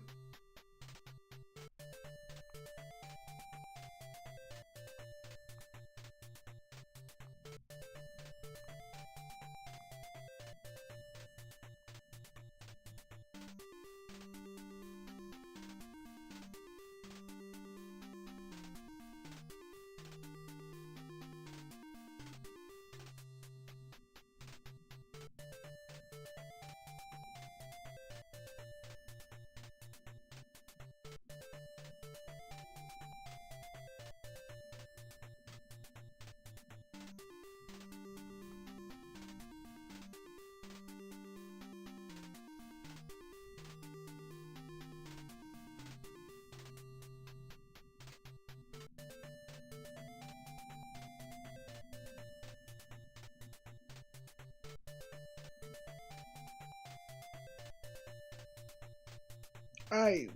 I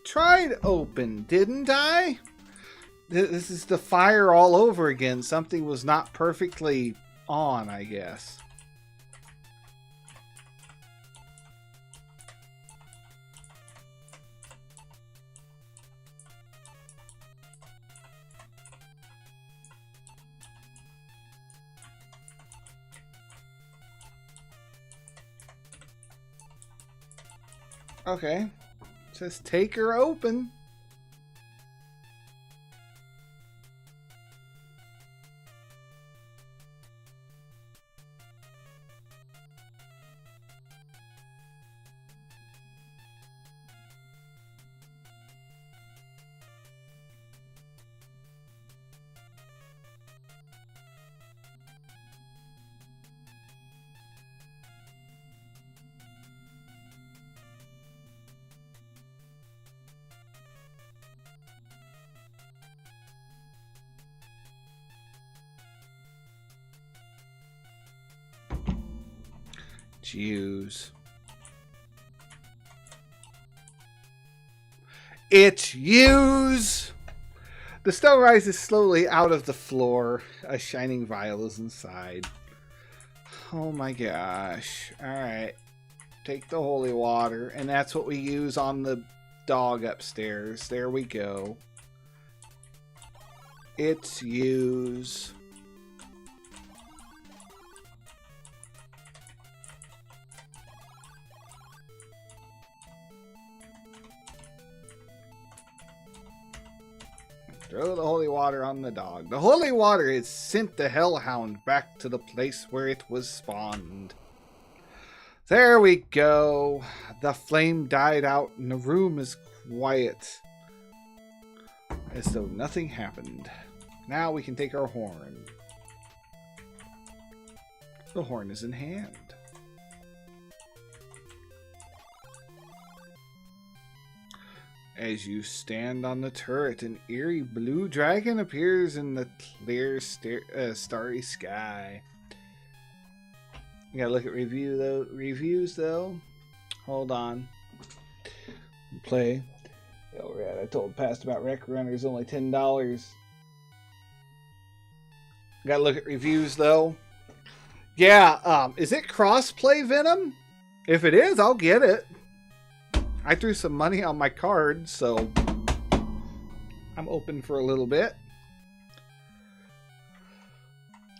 tried open, didn't I? This is the fire all over again. Something was not perfectly on, I guess. Okay. Just take her open. Jews. It's use. The stone rises slowly out of the floor. A shining vial is inside. Oh my gosh. Alright. Take the holy water. And that's what we use on the dog upstairs. There we go. It's use. Throw the holy water on the dog. The holy water has sent the hellhound back to the place where it was spawned. There we go. The flame died out and the room is quiet, as though nothing happened. Now we can take our horn. The horn is in hand. As you stand on the turret, an eerie blue dragon appears in the clear starry sky. You gotta look at reviews though. Hold on. Play. Oh, right. I told Past about Rec Runners only $10. Gotta look at reviews though. Yeah, is it cross-play, Venom? If it is, I'll get it. I threw some money on my card, so I'm open for a little bit.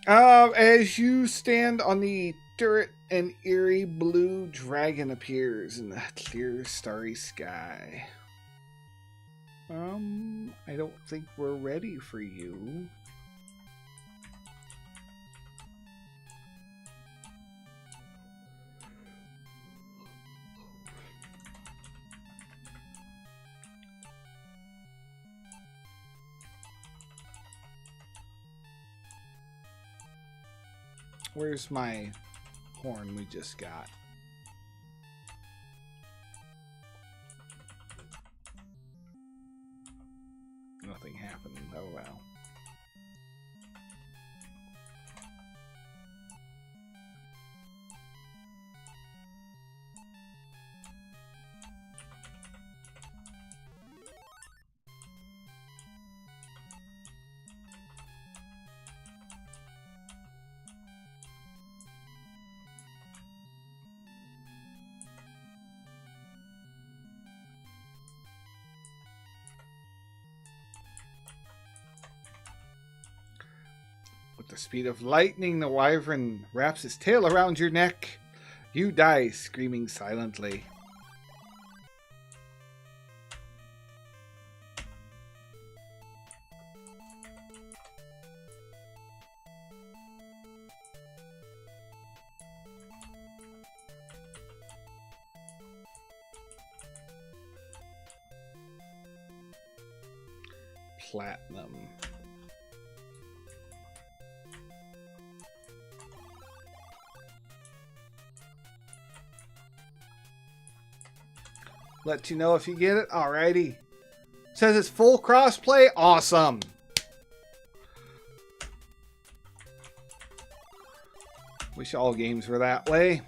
As you stand on the turret, an eerie blue dragon appears in the clear starry sky. I don't think we're ready for you. Where's my horn we just got? Nothing happened. Oh well. With the speed of lightning, the wyvern wraps his tail around your neck. You die screaming silently. Platinum. Let you know if you get it. Alrighty. Says it's full crossplay. Awesome. Wish all games were that way.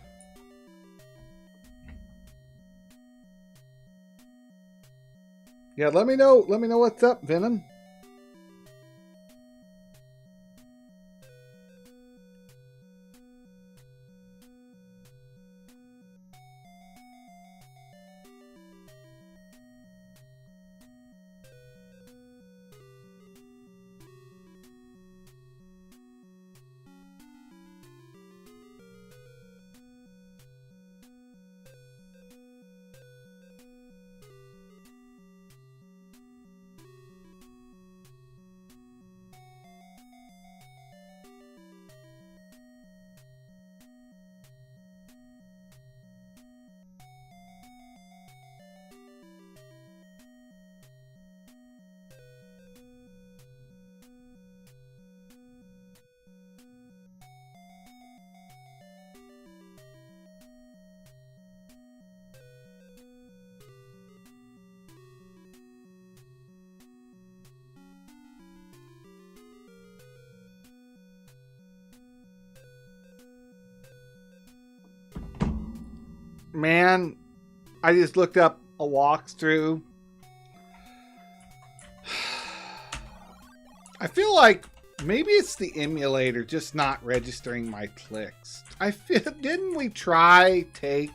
Yeah, let me know. Let me know what's up, Venom. Man, I just looked up a walkthrough. I feel like maybe it's the emulator just not registering my clicks. I feel, didn't we try take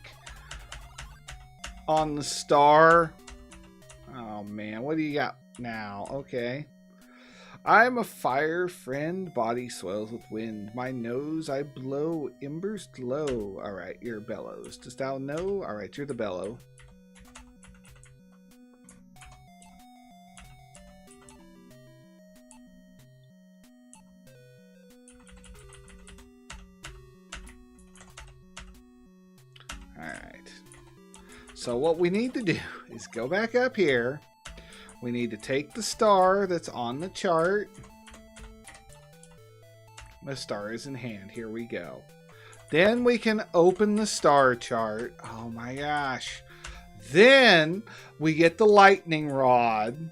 on the star Oh man, what do you got now? Okay. I'm a fire friend, body swells with wind. My nose I blow, embers glow. Alright, you're bellows. Dost thou know? Alright, you're the bellow. Alright. So what we need to do is go back up here. We need to take the star that's on the chart. The star is in hand. Here we go. Then we can open the star chart. Oh my gosh. Then we get the lightning rod.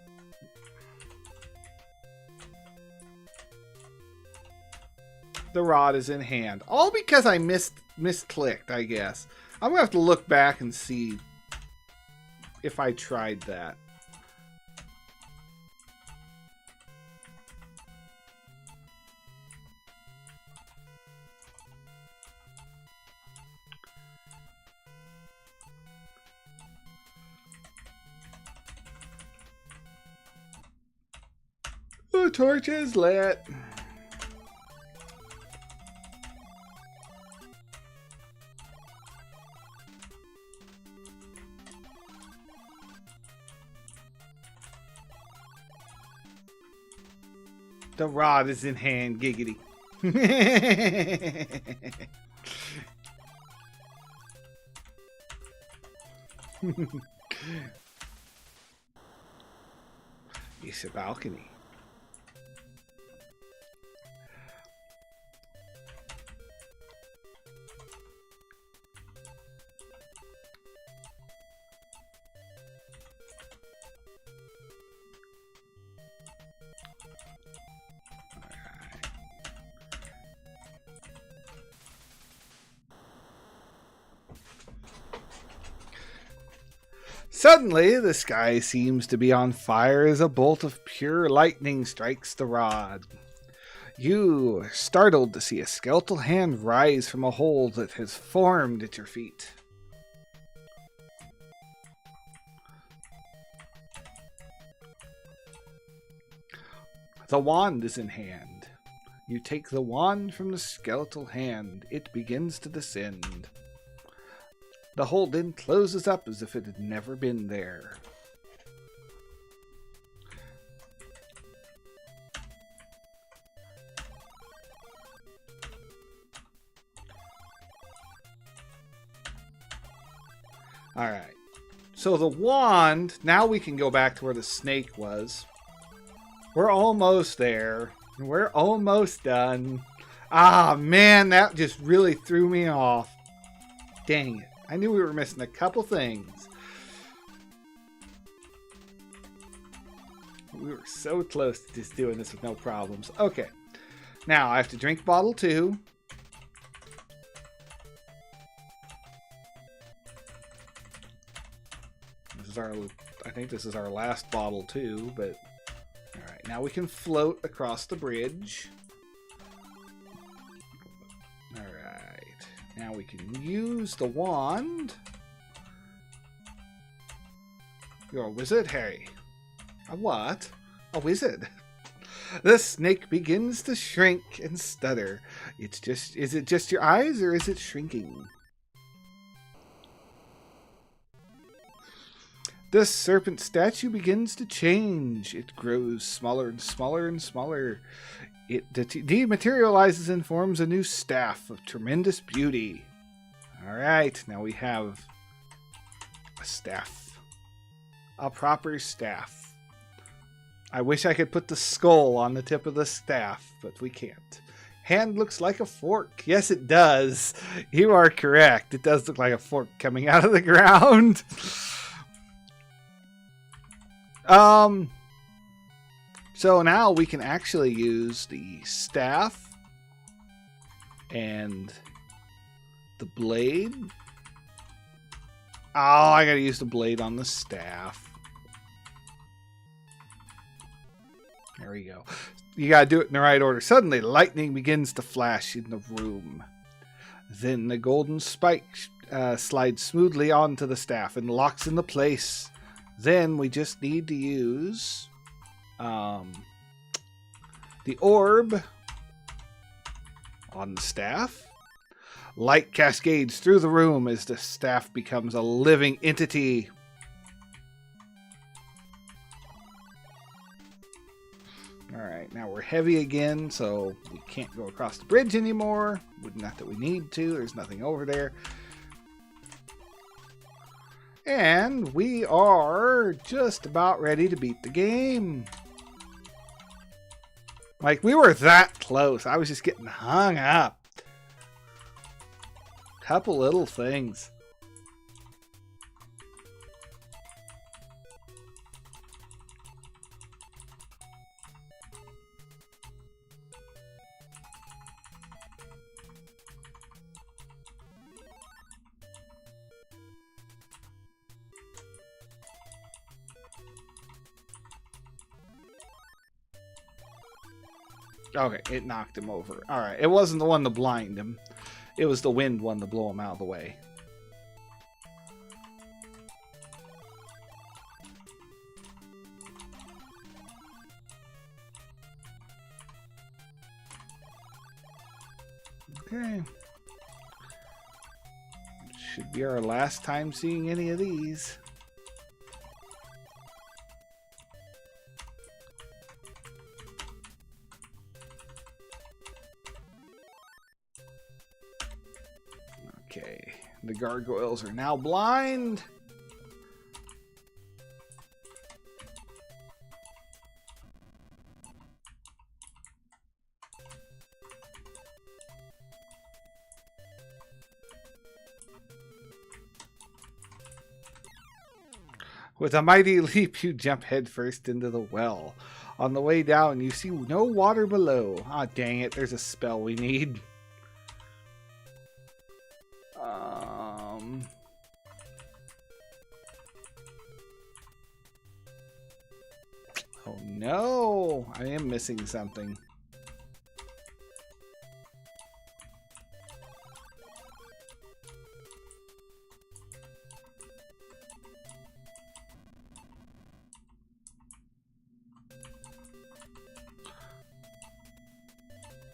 The rod is in hand. All because I misclicked, I guess. I'm going to have to look back and see if I tried that. The torch is lit. The rod is in hand, giggity. It's a balcony. Suddenly, the sky seems to be on fire as a bolt of pure lightning strikes the rod. You are startled to see a skeletal hand rise from a hole that has formed at your feet. The wand is in hand. You take the wand from the skeletal hand. It begins to descend. The hole then closes up as if it had never been there. Alright. So the wand, now we can go back to where the snake was. We're almost there. We're almost done. Ah, man, that just really threw me off. Dang it. I knew we were missing a couple things. We were so close to just doing this with no problems. Okay. Now, I have to drink bottle 2. This is our, I think this is our last bottle too, but... Alright, now we can float across the bridge. Now we can use the wand. You're a wizard, Harry. A what? A wizard. The snake begins to shrink and stutter. Is it just your eyes or is it shrinking? The serpent statue begins to change. It grows smaller and smaller and smaller. It dematerializes and forms a new staff of tremendous beauty. Alright, now we have a staff. A proper staff. I wish I could put the skull on the tip of the staff, but we can't. Hand looks like a fork. Yes, it does. You are correct. It does look like a fork coming out of the ground. So now we can actually use the staff and the blade. Oh, I gotta use the blade on the staff. There we go. You gotta do it in the right order. Suddenly, lightning begins to flash in the room. Then the golden spike slides smoothly onto the staff and locks into place. Then we just need to use the orb on the staff. Light cascades through the room as the staff becomes a living entity. Alright, now we're heavy again, so we can't go across the bridge anymore. Not that we need to, there's nothing over there. And we are just about ready to beat the game. Like, we were that close. I was just getting hung up. Couple little things. Okay, it knocked him over. Alright, it wasn't the one to blind him. It was the wind one to blow him out of the way. Okay. Should be our last time seeing any of these. Okay, the gargoyles are now blind. With a mighty leap, you jump headfirst into the well. On the way down, you see no water below. Ah, dang it, there's a spell we need. Oh no, I am missing something.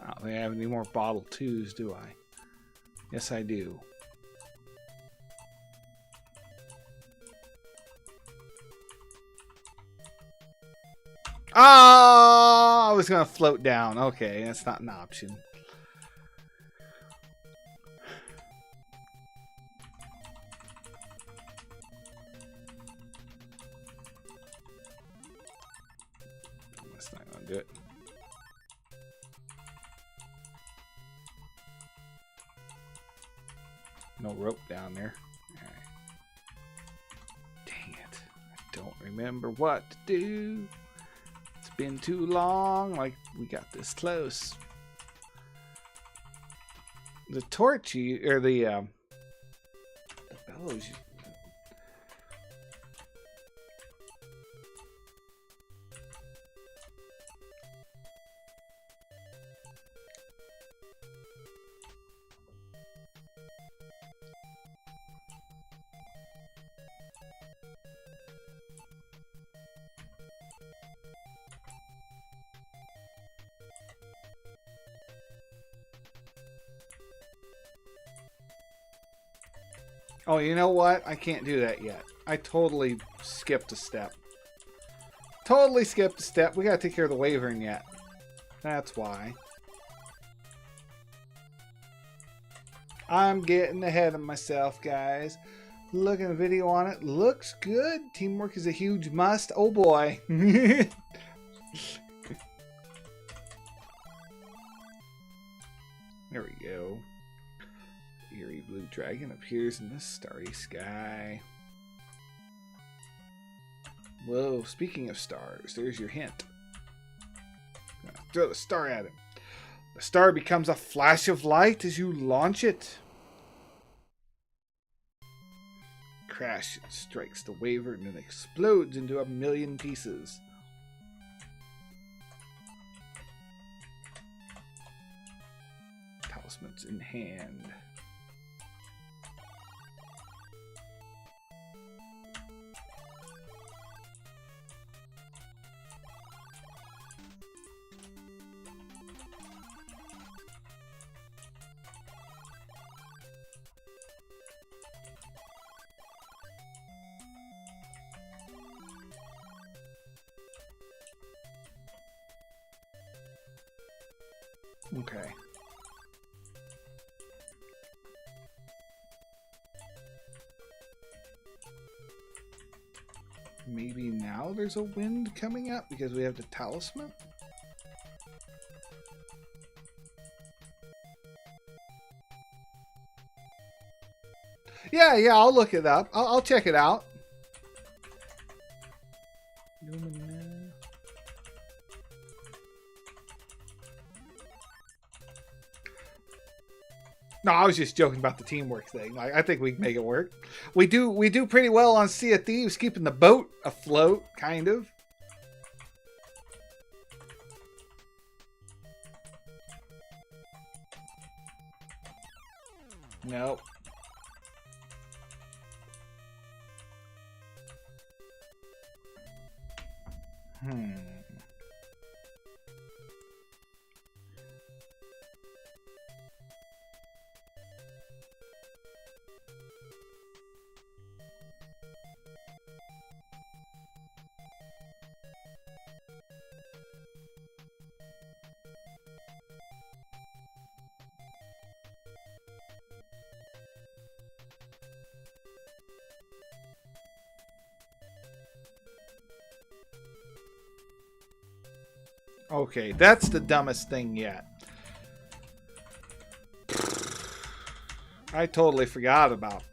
I don't think I have any more bottle 2s, do I? Yes, I do. Oh, I was going to float down. Okay, that's not an option. That's not going to do it. No rope down there. All right. Dang it. I don't remember what to do. It's been too long. Like, we got this close. The torch, or the bellows. Oh, you know what? I can't do that yet. I totally skipped a step. Totally skipped a step. We gotta take care of the wyvern yet. That's why. I'm getting ahead of myself, guys. Look at the video on it. Looks good. Teamwork is a huge must. Oh boy. There we go. Eerie blue dragon appears in the starry sky. Whoa, speaking of stars, there's your hint. Throw the star at him. The star becomes a flash of light as you launch it. Crash, it strikes the wyvern and explodes into a million pieces. Talismans in hand. Okay. Maybe now there's a wind coming up because we have the talisman? Yeah, I'll look it up. I'll check it out. No, I was just joking about the teamwork thing. Like, I think we can make it work. We do pretty well on Sea of Thieves, keeping the boat afloat, kind of. Nope. Okay, that's the dumbest thing yet. I totally forgot about.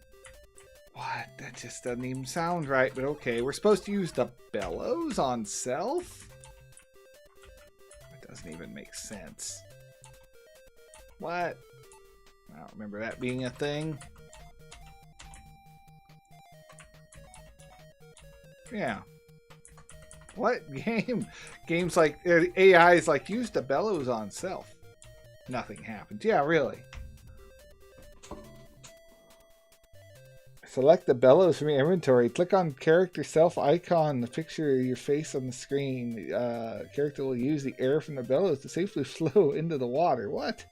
What? That just doesn't even sound right, but okay. We're supposed to use the bellows on self? It doesn't even make sense. What? I don't remember that being a thing. Yeah. What game? Games like AI's like use the bellows on self. Nothing happens. Yeah, really. Select the bellows from your inventory. Click on character self icon, the picture of your face on the screen. Character will use the air from the bellows to safely flow into the water. What?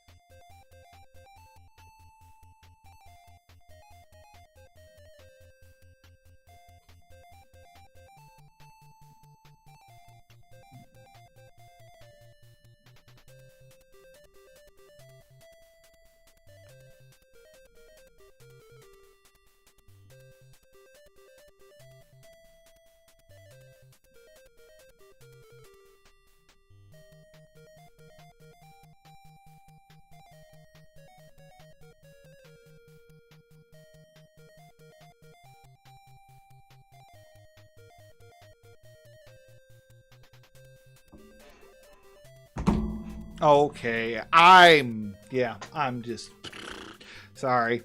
Okay, I'm just sorry.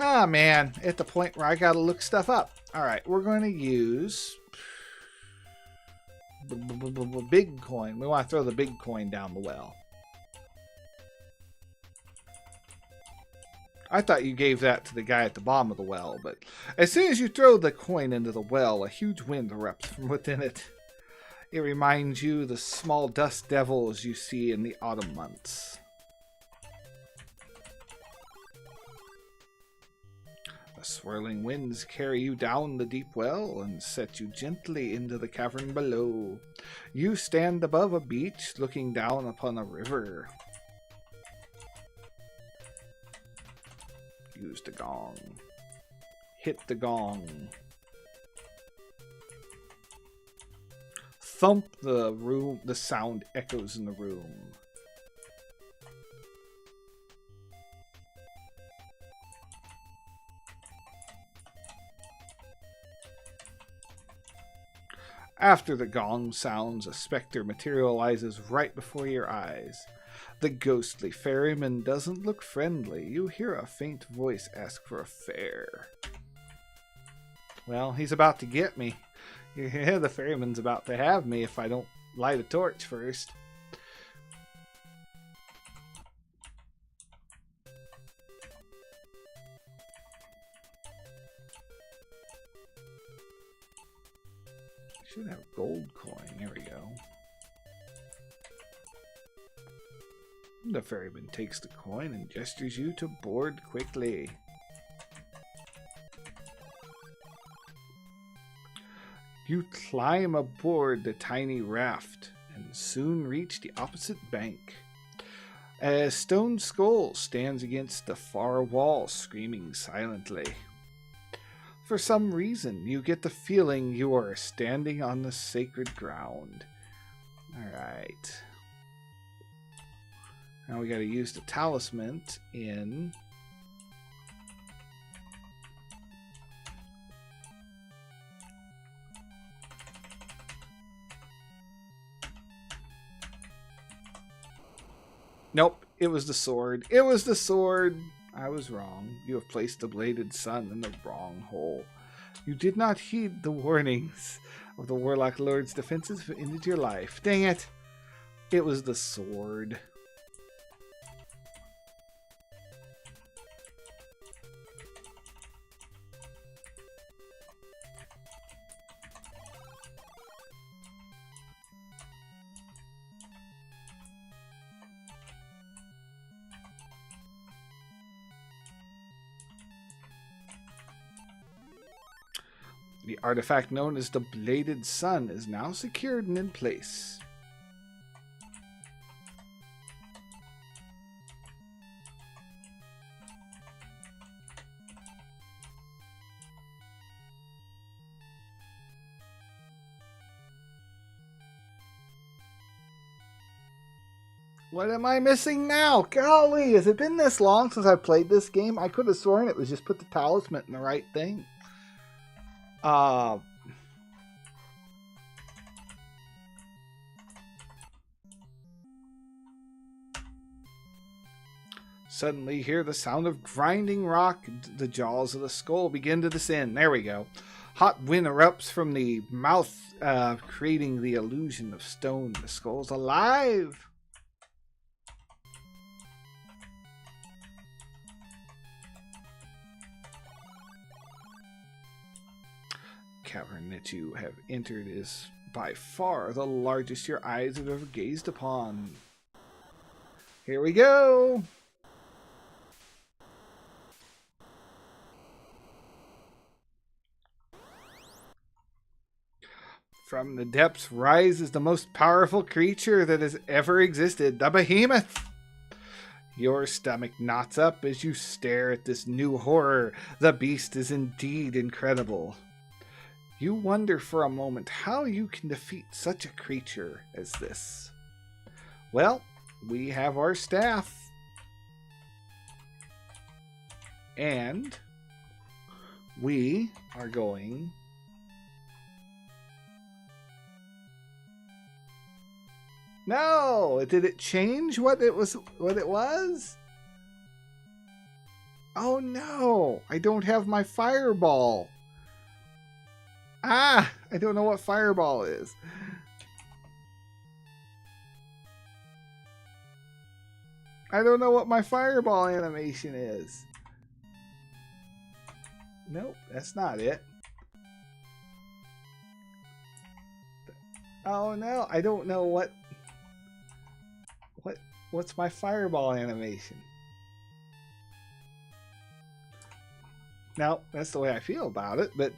Ah, man, at the point where I gotta look stuff up. All right, we're going to use big coin. We want to throw the big coin down the well. I thought you gave that to the guy at the bottom of the well, but as soon as you throw the coin into the well, a huge wind erupts from within it. It reminds you of the small dust devils you see in the autumn months. The swirling winds carry you down the deep well and set you gently into the cavern below. You stand above a beach looking down upon a river. Use the gong. Hit the gong. Thump the room. The sound echoes in the room. After the gong sounds, a specter materializes right before your eyes. The ghostly ferryman doesn't look friendly. You hear a faint voice ask for a fare. Well, he's about to get me. Yeah, the ferryman's about to have me if I don't light a torch first. Should have gold coin. There we go. The ferryman takes the coin and gestures you to board quickly. You climb aboard the tiny raft and soon reach the opposite bank. A stone skull stands against the far wall, screaming silently. For some reason, you get the feeling you are standing on the sacred ground. Alright. Now we gotta use the talisman in... Nope, it was the sword. It was the sword! I was wrong. You have placed the bladed sun in the wrong hole. You did not heed the warnings of the Warlock Lord's defenses have ended your life. Dang it! It was the sword. The artifact known as the Bladed Sun is now secured and in place. What am I missing now? Golly, has it been this long since I played this game? I could have sworn it was just put the talisman in the right thing. Suddenly hear the sound of grinding rock. The jaws of the skull begin to descend. There we go. Hot wind erupts from the mouth, creating the illusion of stone. The skull's alive. Cavern that you have entered is by far the largest your eyes have ever gazed upon. Here we go! From the depths rises the most powerful creature that has ever existed, the Behemoth! Your stomach knots up as you stare at this new horror. The beast is indeed incredible. You wonder for a moment how you can defeat such a creature as this. Well, we have our staff. And we are going... No! Did it change what it was? Oh no! I don't have my fireball. Ah! I don't know what fireball is. I don't know what my fireball animation is. Nope, that's not it. Oh no, I don't know what's my fireball animation. No, that's the way I feel about it, but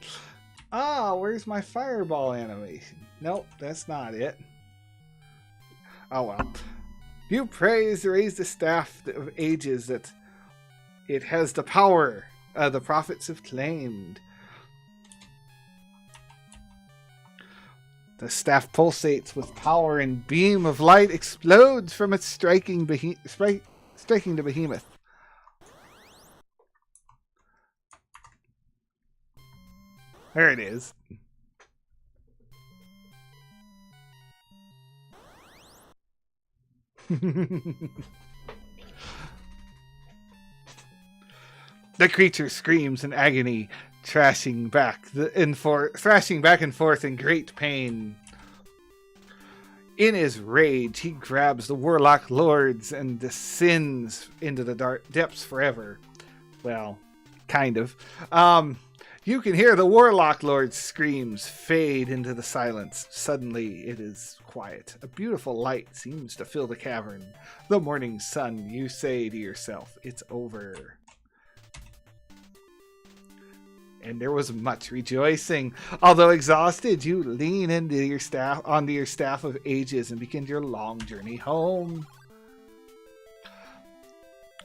where's my fireball animation? Nope, that's not it. Oh well. You praise raise the staff of ages that it has the power the prophets have claimed. The staff pulsates with power and beam of light explodes from its striking the behemoth. There it is. The creature screams in agony, thrashing back and forth in great pain. In his rage, he grabs the Warlock Lords and descends into the dark depths forever. Well, kind of. You can hear the Warlock Lord's screams fade into the silence. Suddenly, it is quiet. A beautiful light seems to fill the cavern. The morning sun, you say to yourself, it's over. And there was much rejoicing. Although exhausted, you lean onto your staff of ages and begin your long journey home.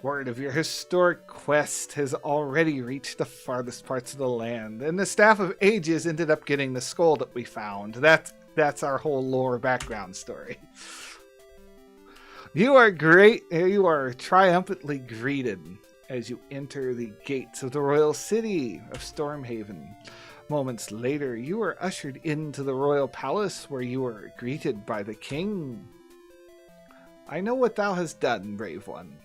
Word of your historic quest has already reached the farthest parts of the land, and the Staff of Ages ended up getting the skull that we found. That's our whole lore background story. You are great. You are triumphantly greeted as you enter the gates of the royal city of Stormhaven. Moments later, you are ushered into the royal palace where you are greeted by the king. I know what thou hast done, brave one,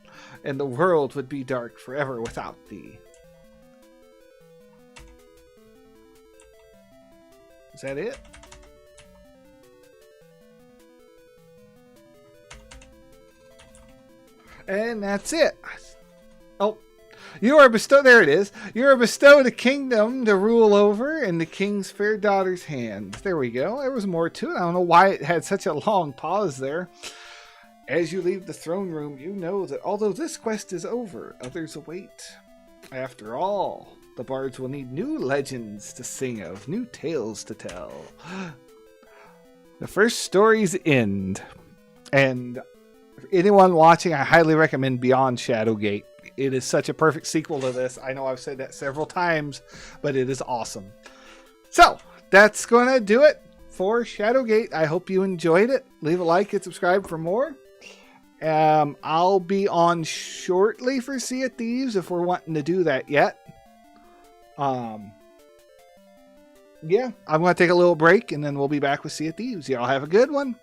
and the world would be dark forever without thee. Is that it? And that's it. Oh, you are bestowed. There it is. You are bestowed a kingdom to rule over in the king's fair daughter's hand. There we go. There was more to it. I don't know why it had such a long pause there. As you leave the throne room, you know that although this quest is over, others await. After all, the bards will need new legends to sing of, new tales to tell. The first stories end, and for anyone watching, I highly recommend Beyond Shadowgate. It is such a perfect sequel to this. I know I've said that several times, but it is awesome. So, that's going to do it for Shadowgate. I hope you enjoyed it. Leave a like and subscribe for more. I'll be on shortly for Sea of Thieves if we're wanting to do that yet. Yeah, I'm going to take a little break and then we'll be back with Sea of Thieves. Y'all have a good one.